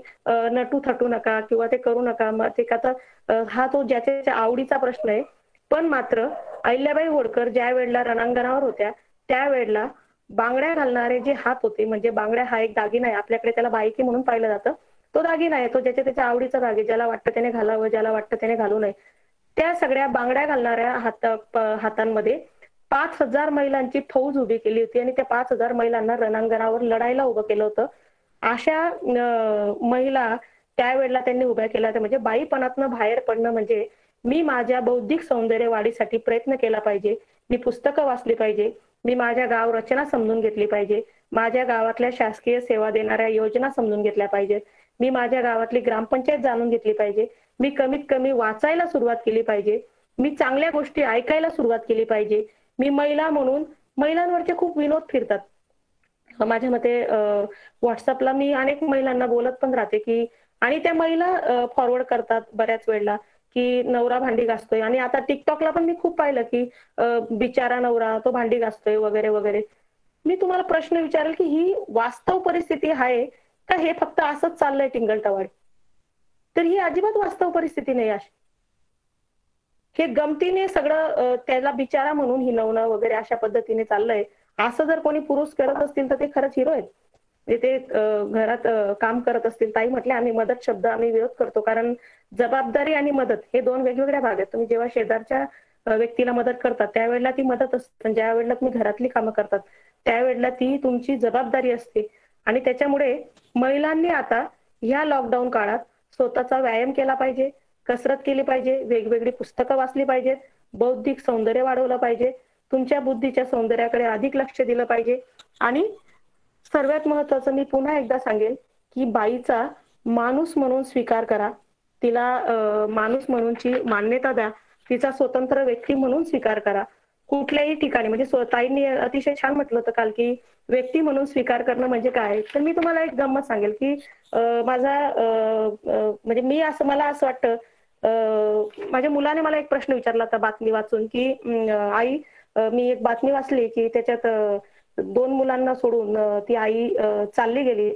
नटू थटू नका किंवा ते करू नका, ते आता हा तो ज्याच्या आवडीचा प्रश्न आहे. पण मात्र अहिल्याबाई होळकर ज्या वेळेला रणांगणावर होत्या त्यावेळेला बांगड्या घालणारे जे हात होते, म्हणजे बांगड्या हा एक दागिना आहे, आपल्याकडे त्याला बायकी म्हणून पाहिलं जातं, तो दागिना आहे, तो त्याच्या आवडीचा दागिना, ज्याला वाटतं त्याने घालावं, ज्याला वाटतं त्याने घालू नये. त्या सगळ्या बांगड्या घालणाऱ्या हातांमध्ये 5,000 महिलांची फौज उभी केली होती आणि त्या 5,000 महिलांना रणांगणावर लढायला उभं केलं होतं. अशा महिला त्यावेळेला त्यांनी उभ्या केल्या होत्या. म्हणजे बाईपणातनं बाहेर पडणं म्हणजे मी माझ्या बौद्धिक सौंदर्य वाढीसाठी प्रयत्न केला पाहिजे, मी पुस्तकं वाचली पाहिजे, मी माझ्या गाव रचना समजून घेतली पाहिजे, माझ्या गावातल्या शासकीय सेवा देणाऱ्या योजना समजून घेतल्या पाहिजेत, मी माझ्या गावातली ग्रामपंचायत जाणून घेतली पाहिजे, मी कमीत कमी वाचायला सुरुवात केली पाहिजे, मी चांगल्या गोष्टी ऐकायला सुरुवात केली पाहिजे. मी महिला म्हणून महिलांवरचे खूप विनोद फिरतात. माझ्या मते व्हॉट्सअपला मी अनेक महिलांना बोलत पण राहते की, आणि त्या महिला फॉरवर्ड करतात बऱ्याच वेळेला की नवरा भांडी घासतोय. आणि आता टिकटॉकला पण मी खूप पाहिलं की बिचारा नवरा तो भांडी घासतोय वगैरे वगैरे. मी तुम्हाला प्रश्न विचारेल की ही वास्तव परिस्थिती आहे का हे फक्त असंच चाललंय टिंगलटवाडी? तर ही अजिबात वास्तव परिस्थिती नाही अशी. हे गमतीने सगळं त्याला बिचारा म्हणून हिनवणं वगैरे अशा पद्धतीने चाललंय. असं जर कोणी पुरुष करत असतील तर ते खरंच हिरो आहेत. ते घरात काम करत असतील. ताई म्हटले आम्ही मदत शब्द आम्ही विरोध करतो, कारण जबाबदारी आणि मदत हे दोन वेगवेगळ्या भाग आहेत. तुम्ही जेव्हा शेजारच्या व्यक्तीला मदत करतात त्यावेळेला ती मदत असते, पण ज्या वेळेला तुम्ही घरातली कामं करतात त्यावेळेला ती तुमची जबाबदारी असते. आणि त्याच्यामुळे महिलांनी आता ह्या लॉकडाऊन काळात स्वतःचा व्यायाम केला पाहिजे, कसरत केली पाहिजे, वेगवेगळी पुस्तकं वाचली पाहिजेत, बौद्धिक सौंदर्य वाढवलं पाहिजे, तुमच्या बुद्धीच्या सौंदर्याकडे अधिक लक्ष दिलं पाहिजे. आणि सर्वात महत्वाचं मी पुन्हा एकदा सांगेल की बाईचा माणूस म्हणून स्वीकार करा, तिला माणूस म्हणूनची मान्यता द्या, तिचा स्वतंत्र व्यक्ती म्हणून स्वीकार करा. कुठल्याही ठिकाणी म्हणजे ताईंनी अतिशय छान म्हटलं होतं काल की व्यक्ती म्हणून स्वीकार करणं म्हणजे काय. तर मी तुम्हाला एक गंमत सांगेल की माझा म्हणजे मला असं वाटतं माझ्या मुलाने मला एक प्रश्न विचारला होता बातमी वाचून की आई मी एक बातमी वाचली की त्याच्यात 2 मुलांना सोडून ती आई चालली गेली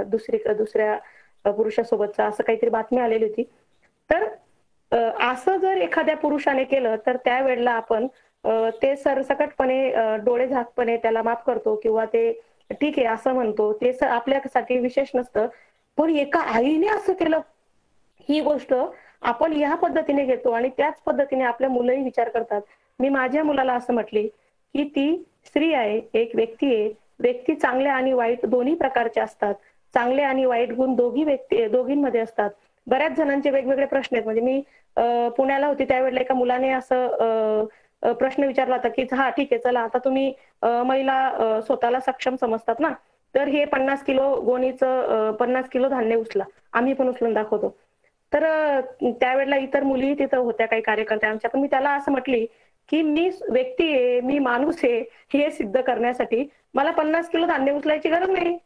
दुसऱ्या पुरुषासोबतचा, असं काहीतरी बातमी आलेली होती. तर असं जर एखाद्या पुरुषाने केलं तर त्यावेळेला आपण ते सरसकटपणे डोळे झाकपणे त्याला माफ करतो किंवा ते ठीक आहे असं म्हणतो, ते आपल्यासाठी विशेष नसतं. पण एका आईने असं केलं ही गोष्ट आपण ह्या पद्धतीने घेतो आणि त्याच पद्धतीने आपल्या मुलंही विचार करतात. मी माझ्या मुलाला असं म्हटली की ती स्त्री आहे, एक व्यक्ती आहे. व्यक्ती चांगल्या आणि वाईट दोन्ही प्रकारच्या असतात. चांगले आणि वाईट गुण दोघींमध्ये असतात. बऱ्याच जणांचे वेगवेगळे प्रश्न आहेत. म्हणजे मी पुण्याला होती त्यावेळेला एका मुलाने असं प्रश्न विचारला होता की हा ठीक आहे चला आता तुम्ही महिला स्वतःला सक्षम समजतात ना, तर हे 50 किलो गोणीचं 50 किलो धान्य उचला, आम्ही पण उचलून दाखवतो. तर त्यावेळेला इतर मुली तिथं होत्या काही कार्यकर्त्या आमच्या, पण मी त्याला असं म्हटली की मी व्यक्ती आहे, मी माणूस आहे हे सिद्ध करण्यासाठी मला 50 किलो धान्य उचलायची गरज नाही.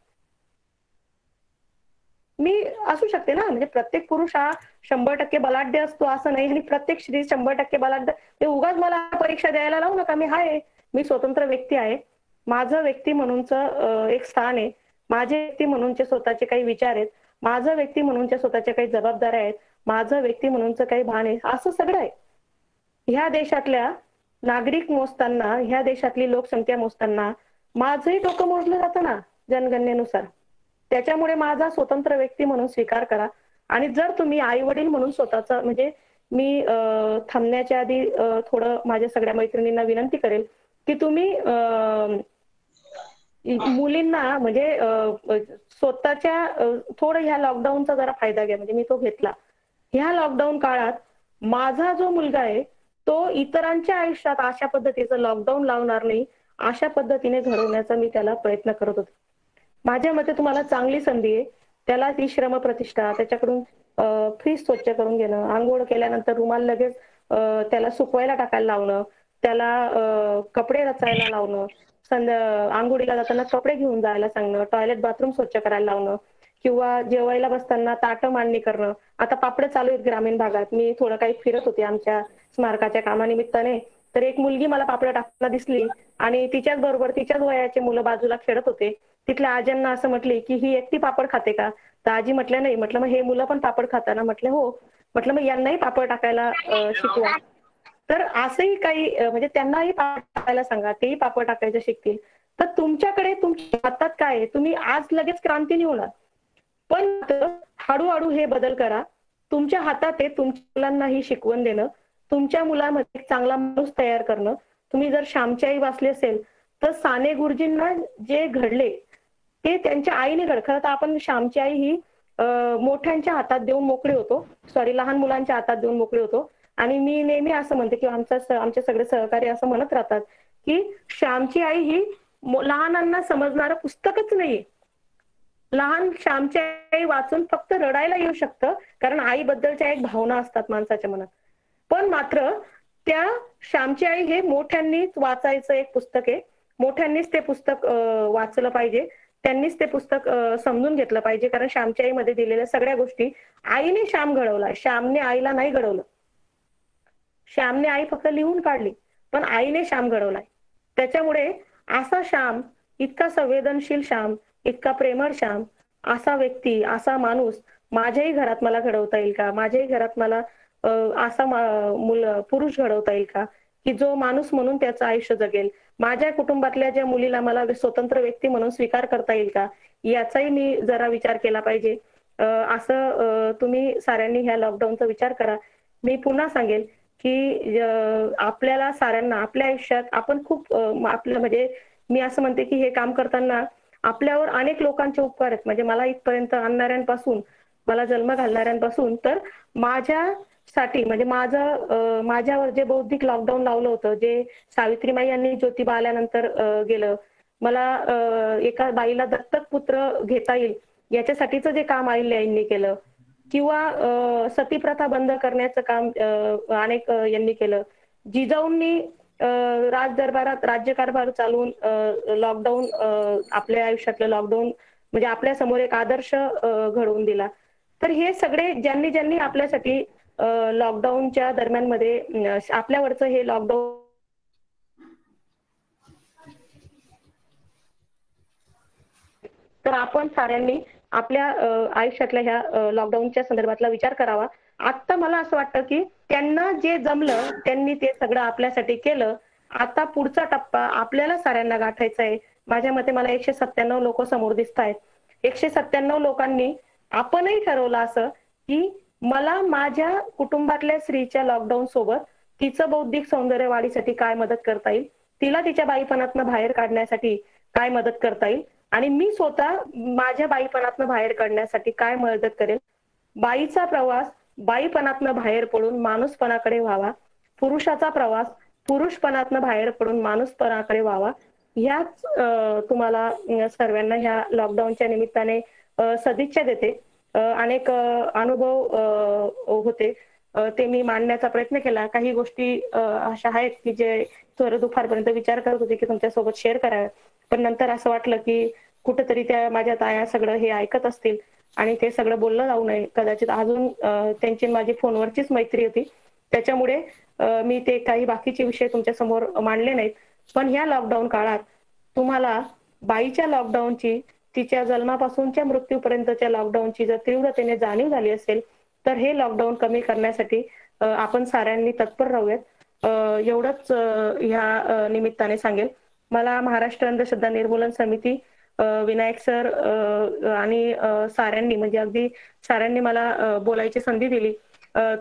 मी असू शकते ना, म्हणजे प्रत्येक पुरुष हा 100% बलाढ्य असतो असं नाही, आणि प्रत्येक स्त्री 100% बलाढ्य. ते उगाच मला परीक्षा द्यायला लावू नका. मी स्वतंत्र व्यक्ती आहे. माझं व्यक्ती म्हणूनच एक स्थान आहे. माझे व्यक्ती म्हणूनचे स्वतःचे काही विचार आहेत, माझं व्यक्ती म्हणूनच्या स्वतःच्या काही जबाबदाऱ्या आहेत, माझं व्यक्ती म्हणूनचं काही भान आहे, असं सगळं आहे. ह्या देशातल्या नागरिक मोजताना, ह्या देशातली लोकसंख्या मोजताना माझंही डोकं मोजलं जातं ना जनगणनेनुसार. त्याच्यामुळे माझा स्वतंत्र व्यक्ती म्हणून स्वीकार करा. आणि जर तुम्ही आई वडील म्हणून स्वतःचा, म्हणजे मी थांबण्याच्या आधी थोडं माझ्या सगळ्या मैत्रिणींना विनंती करेल की तुम्ही मुलींना म्हणजे स्वतःच्या थोडं ह्या लॉकडाऊनचा जरा फायदा घ्या. म्हणजे मी तो घेतला. ह्या लॉकडाऊन काळात माझा जो मुलगा आहे तो इतरांच्या आयुष्यात अशा पद्धतीचं लॉकडाऊन लावणार नाही अशा पद्धतीने घडवण्याचा मी त्याला प्रयत्न करत होते. माझ्या मते तुम्हाला चांगली संधी आहे. त्याला ती श्रमप्रतिष्ठा, त्याच्याकडून फ्रीज स्वच्छ करून घेणं, आंघोळ केल्यानंतर रुमाल लगेच त्याला सुकवायला टाकायला लावणं, त्याला कपडे रचायला लावणं, आंघोळीला जाताना कपडे घेऊन जायला सांगणं, टॉयलेट बाथरूम स्वच्छ करायला लावणं, किंवा जेवायला बसताना ताटं मांडणी करणं. आता पापड चालू आहेत ग्रामीण भागात. मी थोडं काही फिरत होते आमच्या स्मारकाच्या कामानिमित्ताने, तर एक मुलगी मला पापड टाकताना दिसली आणि तिच्याच बरोबर तिच्याच वयाचे मुलं बाजूला खेळत होते. तिथल्या आज्यांना असं म्हटले की ही एकटी पापड खाते का? तर आजी म्हटल्या नाही. म्हटलं मग हे मुलं पण पापड खाताना? म्हटलं हो. म्हटलं मग यांनाही पापड टाकायला शिकवा. तर असंही काही म्हणजे त्यांनाही पापड टाकायला सांगा, तेही पापड टाकायचं शिकतील. तर तुमच्याकडे तुमच्या हातात काय आहे? तुम्ही आज लगेच क्रांती नाही होणार, पण हळूहळू हे बदल करा. तुमच्या हातात आहे तुमच्या मुलांनाही शिकवण देणं, तुमच्या मुलामध्ये एक चांगला माणूस तयार करणं. तुम्ही जर श्यामची आई वाचली असेल तर साने गुरुजींना जे घडले ते त्यांच्या आईने घडलं. खरं तर आपण श्यामची आई ही मोठ्यांच्या हातात देऊन मोकळे होतो, लहान मुलांच्या हातात देऊन मोकळे होतो. आणि मी नेहमी असं म्हणते किंवा आमचे सगळे सहकारी असं म्हणत राहतात की श्यामची आई ही लहानांना समजणारं पुस्तकच नाहीये. लहान श्यामची आई वाचून फक्त रडायला येऊ शकतं, कारण आईबद्दलच्या एक भावना असतात माणसाच्या मनात. पण मात्र त्या श्यामची आई हे मोठ्यांनीच वाचायचं एक पुस्तक आहे. मोठ्यांनीच ते पुस्तक वाचलं पाहिजे. त्यांनीच ते पुस्तक समजून घेतलं पाहिजे, कारण श्यामच्या आईमध्ये दिलेल्या सगळ्या गोष्टी आईने श्याम घडवला, श्यामने आईला नाही घडवलं. श्यामने आई फक्त लिहून काढली, पण आईने श्याम घडवलाय. त्याच्यामुळे असा श्याम, इतका संवेदनशील श्याम, इतका प्रेमळ श्याम, असा व्यक्ती, असा माणूस माझ्याही घरात मला घडवता येईल का? माझ्याही घरात मला असा पुरुष घडवता येईल का, की जो माणूस म्हणून त्याचं आयुष्य जगेल? माझ्या कुटुंबातल्या ज्या मुलीला मला स्वतंत्र व्यक्ती म्हणून स्वीकार करता येईल का, याचाही मी जरा विचार केला पाहिजे. असं तुम्ही साऱ्यांनी ह्या लॉकडाऊनचा विचार करा. मी पुन्हा सांगेल की आपल्याला साऱ्यांना आपल्या आयुष्यात आपण खूप आपलं म्हणजे मी असं म्हणते की हे काम करताना आपल्यावर अनेक लोकांचे उपकार आहेत. म्हणजे मला इथपर्यंत आणणाऱ्यांपासून, मला जन्म घालणाऱ्यांपासून, तर माझ्यासाठी म्हणजे माझ्यावर जे बौद्धिक लॉकडाऊन लावलं होतं, जे सावित्रीमाई यांनी ज्योतिबा आल्यानंतर गेलं, मला एका बाईला दत्तक पुत्र घेता येईल याच्यासाठीचं जे काम अहिल्याबाईंनी केलं, किंवा सतीप्रथा बंद करण्याचं काम अनेक यांनी केलं. जिजाऊंनी राजदरबारात राज्यकारभार चालवून लॉकडाऊन, आपल्या आयुष्यातलं लॉकडाऊन म्हणजे आपल्या समोर एक आदर्श घडवून दिला. तर हे सगळे ज्यांनी ज्यांनी आपल्यासाठी लॉकडाऊनच्या दरम्यान मध्ये आपल्यावरचं हे लॉकडाऊन, तर आपण साऱ्यांनी आपल्या आयुष्यातल्या ह्या लॉकडाऊनच्या संदर्भातला विचार करावा. आता मला असं वाटतं की त्यांना जे जमलं त्यांनी ते सगळं आपल्यासाठी केलं. आता पुढचा टप्पा आपल्याला साऱ्यांना गाठायचा आहे. माझ्या मते मला 197 लोक समोर दिसत आहेत. 197 लोकांनी आपणही ठरवलं असं की मला माझ्या कुटुंबातल्या स्त्रीच्या लॉकडाऊन सोबत तिचं बौद्धिक सौंदर्य वाढीसाठी काय मदत करता येईल, तिला तिच्या बाईपणातनं बाहेर काढण्यासाठी काय मदत करता येईल, आणि मी स्वतः माझ्या बाईपणातनं बाहेर काढण्यासाठी काय मदत करेल. बाईचा प्रवास बाईपणातनं बाहेर पडून माणूसपणाकडे व्हावा, पुरुषाचा प्रवास पुरुषपणातनं बाहेर पडून माणूसपणाकडे व्हावा. ह्याच तुम्हाला सर्वांना ह्या लॉकडाऊनच्या निमित्ताने सदिच्छा देते. अनेक अनुभव होते ते मी मांडण्याचा प्रयत्न केला. काही गोष्टी अशा आहेत की जे थोडं दुपारपर्यंत विचार करत होते की तुमच्यासोबत शेअर कराव्या, पण नंतर असं वाटलं की कुठेतरी त्या माझ्या ताया सगळं हे ऐकत असतील आणि ते सगळं बोललं जाऊ नये. कदाचित अजून त्यांची माझी फोनवरचीच मैत्री होती, त्याच्यामुळे मी ते काही बाकीचे विषय तुमच्या समोर मांडले नाहीत. पण ह्या लॉकडाऊन काळात तुम्हाला बाईच्या लॉकडाऊनची, तिच्या जन्मापासूनच्या मृत्यूपर्यंतच्या लॉकडाऊनची जर तीव्रतेने जाणीव झाली असेल तर हे लॉकडाऊन कमी करण्यासाठी आपण साऱ्यांनी तत्पर राहूयात. एवढंच ह्या निमित्ताने सांगेल. मला महाराष्ट्र अंधश्रद्धा निर्मूलन समिती, विनायक सर आणि साऱ्यांनी म्हणजे अगदी साऱ्यांनी मला बोलायची संधी दिली.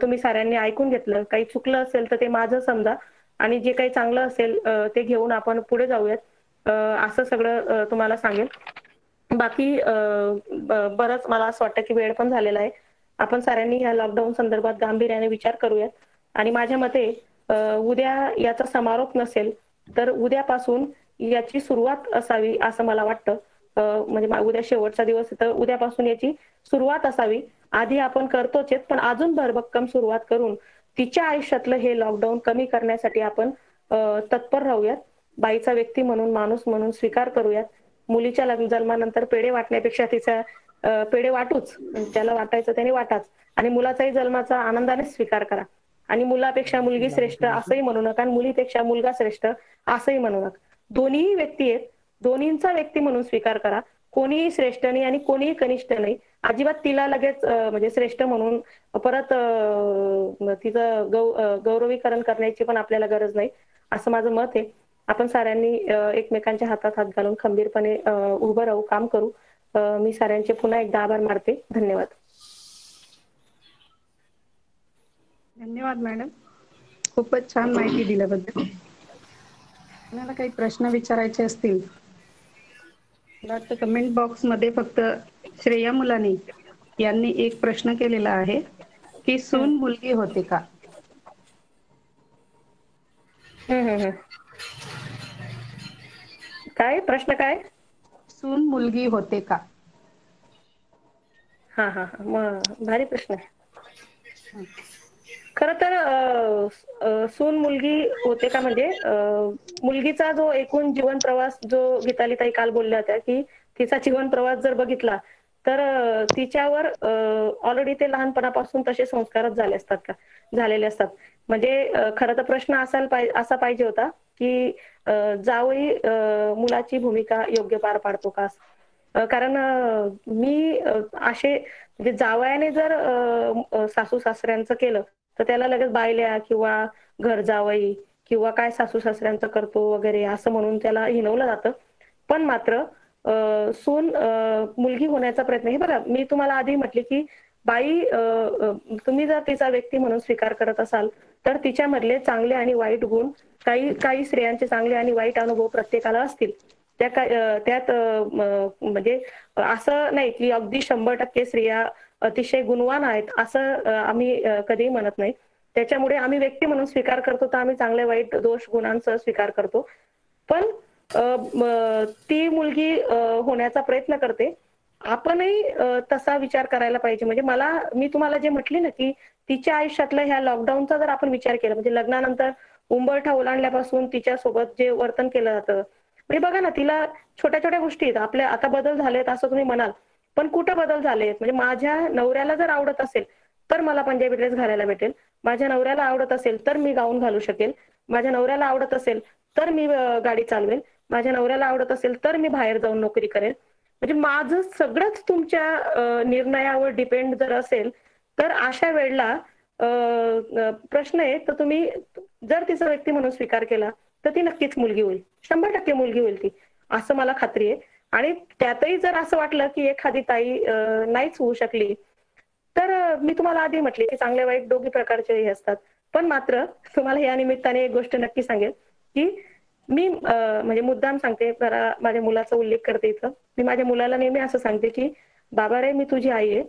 तुम्ही साऱ्यांनी ऐकून घेतलं. काही चुकलं असेल तर ते माझं समजा, आणि जे काही चांगलं असेल ते घेऊन आपण पुढे जाऊयात, असं सगळं तुम्हाला सांगेल. बाकी बरंच मला असं वाटतं की वेळ पण झालेला आहे. आपण साऱ्यांनी ह्या लॉकडाऊन संदर्भात गांभीर्याने विचार करूयात. आणि माझ्या मते उद्या याचा समारोप नसेल तर उद्यापासून याची सुरुवात असावी असं मला वाटतं. म्हणजे उद्या शेवटचा दिवस तर उद्यापासून याची सुरुवात असावी. आधी आपण करतोच, पण अजून भरभक्कम सुरुवात करून तिच्या आयुष्यातलं हे लॉकडाऊन कमी करण्यासाठी आपण तत्पर राहूयात. बाईचा व्यक्ती म्हणून, माणूस म्हणून स्वीकार करूयात. मुलीच्या जन्मानंतर पेढे वाटण्यापेक्षा तिचा पेढे वाटूच, ज्याला वाटायचं त्याने वाटाच, आणि मुलाचाही जन्माचा आनंदाने स्वीकार करा. आणि मुलापेक्षा मुलगी श्रेष्ठ असंही म्हणू नका, आणि मुलीपेक्षा मुलगा श्रेष्ठ असंही म्हणू नका. दोन्हीही व्यक्ती आहेत, दोन्हींचा व्यक्ती म्हणून स्वीकार करा. कोणीही श्रेष्ठ नाही आणि कोणीही कनिष्ठ नाही. अजिबात तिला लगेच म्हणजे श्रेष्ठ म्हणून परत तिचं गौरवीकरण करण्याची पण आपल्याला गरज नाही, असं माझं मत आहे. आपण साऱ्यांनी एकमेकांच्या हातात हात घालून खंबीरपणे उभं राहू, काम करू. मी साऱ्यांचे पुन्हा एकदा आभार मानते. धन्यवाद. धन्यवाद मॅडम, खूपच छान माहिती दिल्याबद्दल. तुम्हाला काही प्रश्न विचारायचे असतील, मला वाटतं कमेंट बॉक्स मध्ये फक्त श्रेया मुलानी यांनी एक प्रश्न केलेला आहे की सून मुलगी होते का. काय प्रश्न, काय? सून मुलगी होते का. हा हा हा, मग भारी प्रश्न आहे. खर तर सून मुलगी होते का म्हणजे मुलगीचा जो एकूण जीवन प्रवास जो गीताली ताई काल बोलल्या होत्या की तिचा जीवन प्रवास जर बघितला तर तिच्यावर ऑलरेडी ते लहानपणापासून तसे संस्कारच झाले असतात का, झालेले असतात. म्हणजे खरं तर प्रश्न असा पाहिजे होता की जावई मुलाची भूमिका योग्य पार पाडतो का, कारण मी असे म्हणजे जावयाने जर सासू सासऱ्यांचं केलं तर त्याला लगेच बायल्या किंवा घर जावई किंवा काय सासू सासऱ्यांचं करतो वगैरे असं म्हणून त्याला हिणवलं जातं. पण मात्र सून मुलगी होण्याचा प्रयत्न, हे बघा मी तुम्हाला आधी म्हटले की बाई तुम्ही जर तिचा व्यक्ती म्हणून स्वीकार करत असाल तर तिच्यामधले चांगले आणि वाईट गुण, काही स्त्रियांचे चांगले आणि वाईट अनुभव प्रत्येकाला असतील. त्यात म्हणजे असं नाही की अगदी 100% स्त्रिया अतिशय गुणवान आहेत असं आम्ही कधीही म्हणत नाही. त्याच्यामुळे आम्ही व्यक्ती म्हणून स्वीकार करतो तर आम्ही चांगले वाईट दोष गुणांचा स्वीकार करतो. पण ती मुलगी होण्याचा प्रयत्न करते, आपणही तसा विचार करायला पाहिजे. म्हणजे मी तुम्हाला जे म्हटले ना की तिच्या आयुष्यातल्या ह्या लॉकडाऊनचा जर आपण विचार केला, म्हणजे लग्नानंतर उंबरठा ओलांडल्यापासून तिच्या सोबत जे वर्तन केलं जातं, म्हणजे बघा ना तिला छोट्या छोट्या गोष्टी आपल्या आता बदल झालेत असं तुम्ही म्हणाल, पण कुठं बदल झालेत. म्हणजे माझ्या नवऱ्याला जर आवडत असेल तर मला पंजाबी ड्रेस घालायला भेटेल, माझ्या नवऱ्याला आवडत असेल तर मी गाऊन घालू शकेल, माझ्या नवऱ्याला आवडत असेल तर मी गाडी चालवेल, माझ्या नवऱ्याला आवडत असेल तर मी बाहेर जाऊन नोकरी करेल. म्हणजे माझं सगळंच तुमच्या निर्णयावर डिपेंड जर असेल तर अशा वेळेला प्रश्न आहे तर तुम्ही जर तिचा व्यक्ती म्हणून स्वीकार केला तर ती नक्कीच मुलगी होईल, 100% मुलगी होईल ती, असं मला खात्री आहे. आणि त्यातही जर असं वाटलं की एखादी ताई नाहीच होऊ शकली तर मी तुम्हाला आधी म्हटले की चांगले वाईट दोघी प्रकारचे हे असतात. पण मात्र तुम्हाला या निमित्ताने एक गोष्ट नक्की सांगेल की मी म्हणजे मुद्दाम सांगते, जरा माझ्या मुलाचा उल्लेख करते इथं. मी माझ्या मुलाला नेहमी असं सांगते की बाबा रे मी तुझी आई आहे,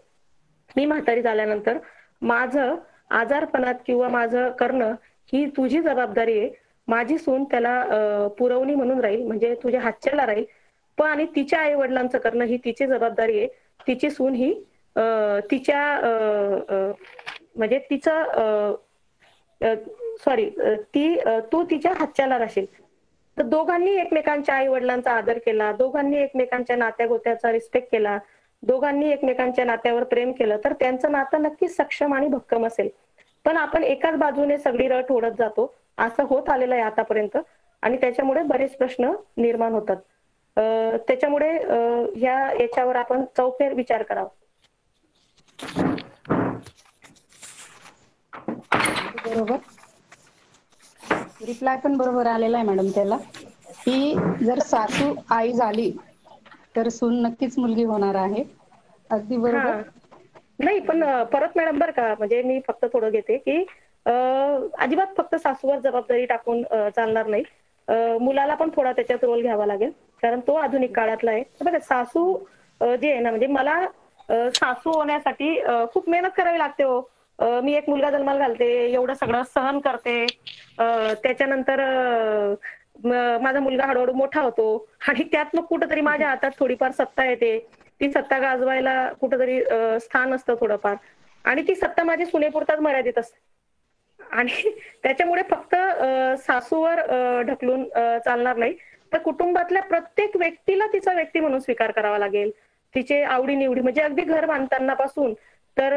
मी म्हातारी झाल्यानंतर माझं आजारपणात किंवा माझं करणं ही तुझी जबाबदारी आहे. माझी सून त्याला पुरवणी म्हणून राहील, म्हणजे तुझ्या हातच्याला राहील. पण आणि तिच्या आई वडिलांचं करणं ही तिची जबाबदारी आहे. तिची सून ही तिच्या म्हणजे तिचं सॉरी तू तिच्या हातच्याला राहशील. तर दोघांनी एकमेकांच्या आई वडिलांचा आदर केला, दोघांनी एकमेकांच्या नात्यागोत्याचा रिस्पेक्ट केला, दोघांनी एकमेकांच्या नात्यावर प्रेम केलं तर त्यांचं नातं नक्कीच सक्षम आणि भक्कम असेल. पण आपण एकाच बाजूने सगळी रट ओढत जातो, असं होत आलेलं आहे आतापर्यंत, आणि त्याच्यामुळे बरेच प्रश्न निर्माण होतात. त्याच्यामुळे याच्यावर आपण चौफेर विचार करावा. बरोबर, रिप्लाय पण बरोबर आलेला आहे मॅडम त्याला, की जर सासू आई झाली तर सून नक्कीच मुलगी होणार आहे. अगदी बरोबर. नाही पण परत मॅडम बरं का, म्हणजे मी फक्त थोडं घेते की अजिबात फक्त सासूवर जबाबदारी टाकून चालणार नाही. मुलाला पण थोडा त्याच्यात रोल घ्यावा लागेल, कारण तो आधुनिक काळातला आहे. बघा सासू जे आहे ना, म्हणजे मला सासू होण्यासाठी खूप मेहनत करावी लागते हो. मी एक मुलगा जन्माला घालते, एवढं सगळं सहन करते, त्याच्यानंतर माझा मुलगा हळूहळू मोठा होतो आणि त्यात मग कुठंतरी माझ्या हातात थोडीफार सत्ता येते. ती सत्ता गाजवायला कुठंतरी स्थान असतं थोडंफार, आणि ती सत्ता माझी सुनेपुरताच मर्यादित असते. आणि त्याच्यामुळे फक्त सासूवर ढकलून चालणार नाही, तर कुटुंबातल्या प्रत्येक व्यक्तीला तिचा व्यक्ती म्हणून स्वीकार करावा लागेल. तिचे आवडीनिवडी, म्हणजे अगदी घर बांधताना पासून तर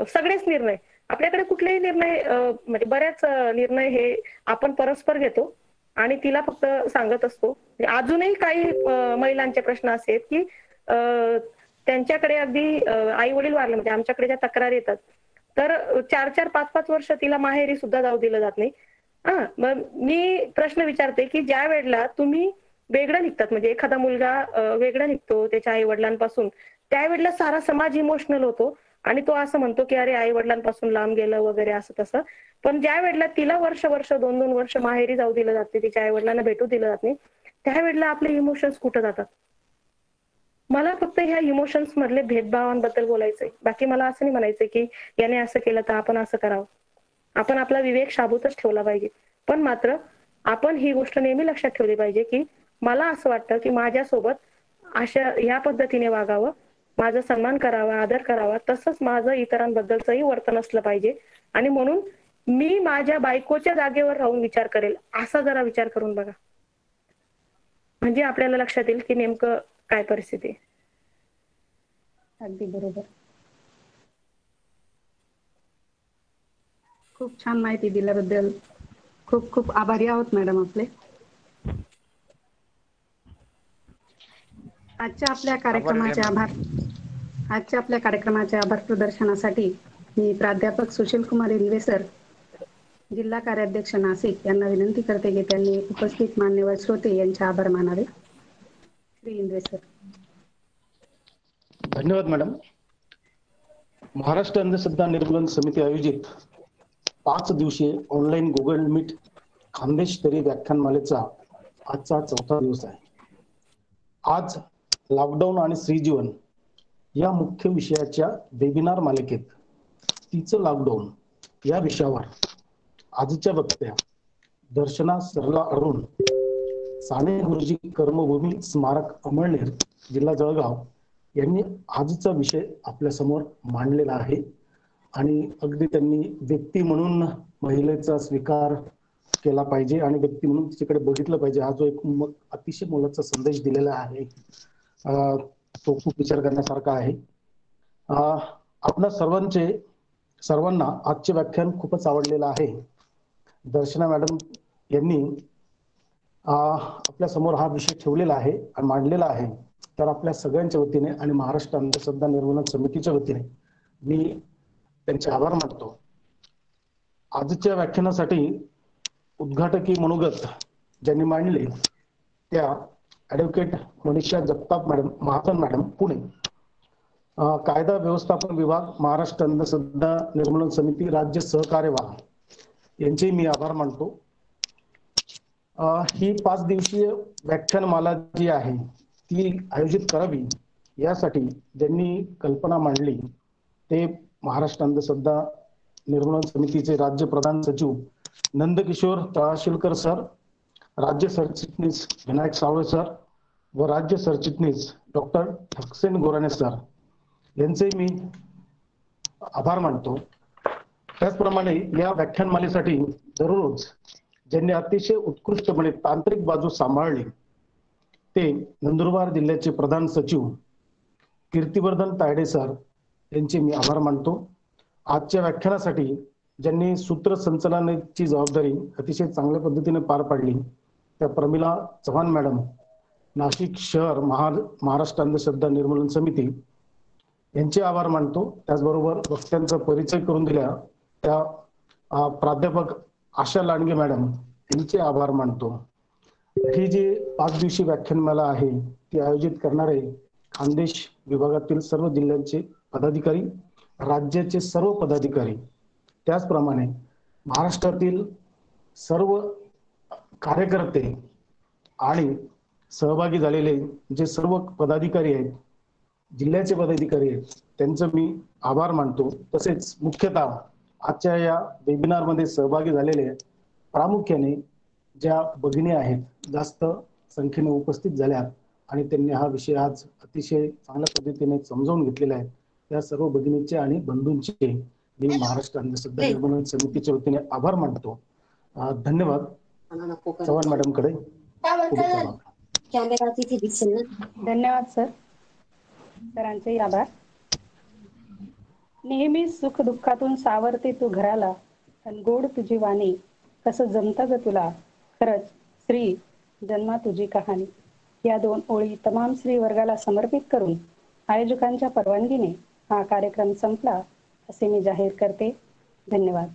सगळेच निर्णय, आपल्याकडे कुठलेही निर्णय म्हणजे बऱ्याच निर्णय हे आपण परस्पर घेतो आणि तिला फक्त सांगत असतो. अजूनही काही महिलांचे प्रश्न असे आहेत की त्यांच्याकडे अगदी आई वडील वारले, म्हणजे आमच्याकडे ज्या तक्रारी येतात तर 4-4, 5-5 वर्ष तिला माहेरी सुद्धा जाऊ दिलं जात नाही. मग मी प्रश्न विचारते की ज्या वेळेला तुम्ही वेगळं निघतात, म्हणजे एखादा मुलगा वेगळा निघतो त्याच्या आई वडिलांपासून, त्यावेळेला सारा समाज इमोशनल होतो आणि तो असं म्हणतो की अरे आई वडिलांपासून लांब गेलं वगैरे असं तसं. पण ज्या वेळेला तिला वर्ष 2-2 वर्ष माहेरी जाऊ दिलं जाते, तिच्या आई वडिलांना भेटू दिलं जात नाही, त्यावेळेला आपले इमोशन्स कुठं जातात. मला फक्त ह्या इमोशन्स मधले भेदभावांबद्दल बोलायचंय, बाकी मला असं नाही म्हणायचंय की याने असं केलं तर आपण असं करावं. आपण आपला विवेक शाबूतच ठेवला पाहिजे. पण मात्र आपण ही गोष्ट नेहमी लक्षात ठेवली पाहिजे की मला असं वाटतं की माझ्यासोबत अशा ह्या पद्धतीने वागावं माझा सन्मान करावा, आदर करावा, तसंच माझं इतरांबद्दलचंही वर्तन असलं पाहिजे. आणि म्हणून मी माझ्या बायकोच्या जागेवर राहून विचार करेल, असा जरा विचार करून बघा, म्हणजे आपल्याला लक्षात येईल की नेमकं काय परिस्थिती आहे. अगदी बरोबर. खूप छान माहिती दिल्याबद्दल खूप खूप आभारी आहोत मॅडम आपले. आजच्या आपल्या कार्यक्रमाच्या आभार प्रदर्शनासाठी मी प्राध्यापक सुशील कुमार इंगवे सर, जिल्हा कार्याध्यक्ष नाशिक यांना विनंती करते की त्यांनी उपस्थित मान्यवर श्रोते यांचे आभार मानावे. श्री इंगवे सर. धन्यवाद मॅडम. महाराष्ट्र अंधश्रद्धा निर्मूलन समिती आयोजित 5 दिवसीय ऑनलाईन गुगल मीट खानदेशस्तरीय व्याख्यानमालेचा आजचा 4था दिवस आहे. आज लॉकडाऊन आणि स्त्रीजीवन या मुख्य विषयाच्या वेबिनार मालिकेत तिचं लॉकडाऊन या विषयावर आजच्या वक्त्या दर्शना सरला अरुण, साने गुरुजी कर्मभूमी स्मारक अमळनेर, जिल्हा जळगाव यांनी आजचा विषय आपल्या समोर मांडलेला आहे. आणि अगदी त्यांनी व्यक्ती म्हणून महिलेचा स्वीकार केला पाहिजे आणि व्यक्ती म्हणून तिच्याकडे बघितलं पाहिजे, हा जो एक अतिशय मोलाचा संदेश दिलेला आहे तो खूप विचार करण्यासारखा आहे. आपल्या सर्वांना आजचे व्याख्यान खूपच आवडलेलं आहे. दर्शना मॅडम यांनी आपल्या समोर हा विषय ठेवलेला आहे आणि मांडलेला आहे. तर आपल्या सगळ्यांच्या वतीने आणि महाराष्ट्र अंधश्रद्धा निर्मूलन समितीच्या वतीने मी त्यांचे आभार मानतो. आजच्या व्याख्यानासाठी उद्घाटकी मनोगत ज्यांनी मांडले त्या advocate Manisha Jagtap madam, Mahajan madam, Pune, कायदा व्यवस्थापन विभाग, महाराष्ट्र अंधश्रद्धा निर्मूलन समिती, राज्य सहकार्यवाह यांचे मी आभार मानतो. ही 5 दिवसीय व्याख्यानमाला जी आहे ती आयोजित करावी यासाठी ज्यांनी कल्पना मांडली ते महाराष्ट्र अंधश्रद्धा निर्मूलन समितीचे राज्य प्रधान सचिव नंदकिशोर तळाशीलकर सर, राज्य सरचिटणीस विनायक सावळे सर व राज्य सरचिटणीस डॉक्टर ठकसेन गोराणे सर यांचे मी आभार मानतो. त्याचप्रमाणे या व्याख्यानमालेसाठी दररोज ज्यांनी अतिशय उत्कृष्टपणे तांत्रिक बाजू सांभाळली ते नंदुरबार जिल्ह्याचे प्रधान सचिव कीर्तिवर्धन तायडे सर यांचे मी आभार मानतो. आजच्या व्याख्यानासाठी ज्यांनी सूत्रसंचालनाची जबाबदारी अतिशय चांगल्या पद्धतीने पार पाडली त्या प्रमिला चव्हाण मॅडम, नाशिक शहर महाराष्ट्र अंधश्रद्धा निर्मूलन समिती यांचे आभार मानतो. त्याचबरोबर वक्त्यांचा परिचय करून दिल्या त्या प्राध्यापक आशा लांडगे मॅडम यांचे आभार मानतो. ही जी 5 दिवसीय व्याख्यानमाला आहे ती आयोजित करणारे खानदेश विभागातील सर्व जिल्ह्यांचे पदाधिकारी, राज्याचे सर्व पदाधिकारी, त्याचप्रमाणे महाराष्ट्रातील सर्व कार्यकर्ते आणि सहभागी झालेले जे सर्व पदाधिकारी आहेत, जिल्ह्याचे पदाधिकारी आहेत, त्यांचं मी आभार मानतो. तसेच मुख्यतः आजच्या या वेबिनारमध्ये सहभागी झालेले प्रामुख्याने ज्या भगिनी आहेत जास्त संख्येने उपस्थित झाल्यात आणि त्यांनी हा विषय आज अतिशय चांगल्या पद्धतीने समजावून घेतलेला आहे, त्या सर्व भगिनींचे आणि बंधूंचे मी महाराष्ट्र अंधश्रद्धा निर्मूलन समितीच्या वतीने आभार मानतो. धन्यवाद. चव्हाण मॅडम कडे. धन्यवाद सर. सरांचे आभार. नेहमी सुख दुःखातून सावरते तू घराला, आणि गोड तुझी वाणी, कसं जमतं ग तुला, खरंच श्री जन्मा तुझी कहाणी. या 2 ओळी तमाम स्त्री वर्गाला समर्पित करून आयोजकांच्या परवानगीने हा कार्यक्रम संपला असे मी जाहीर करते. धन्यवाद.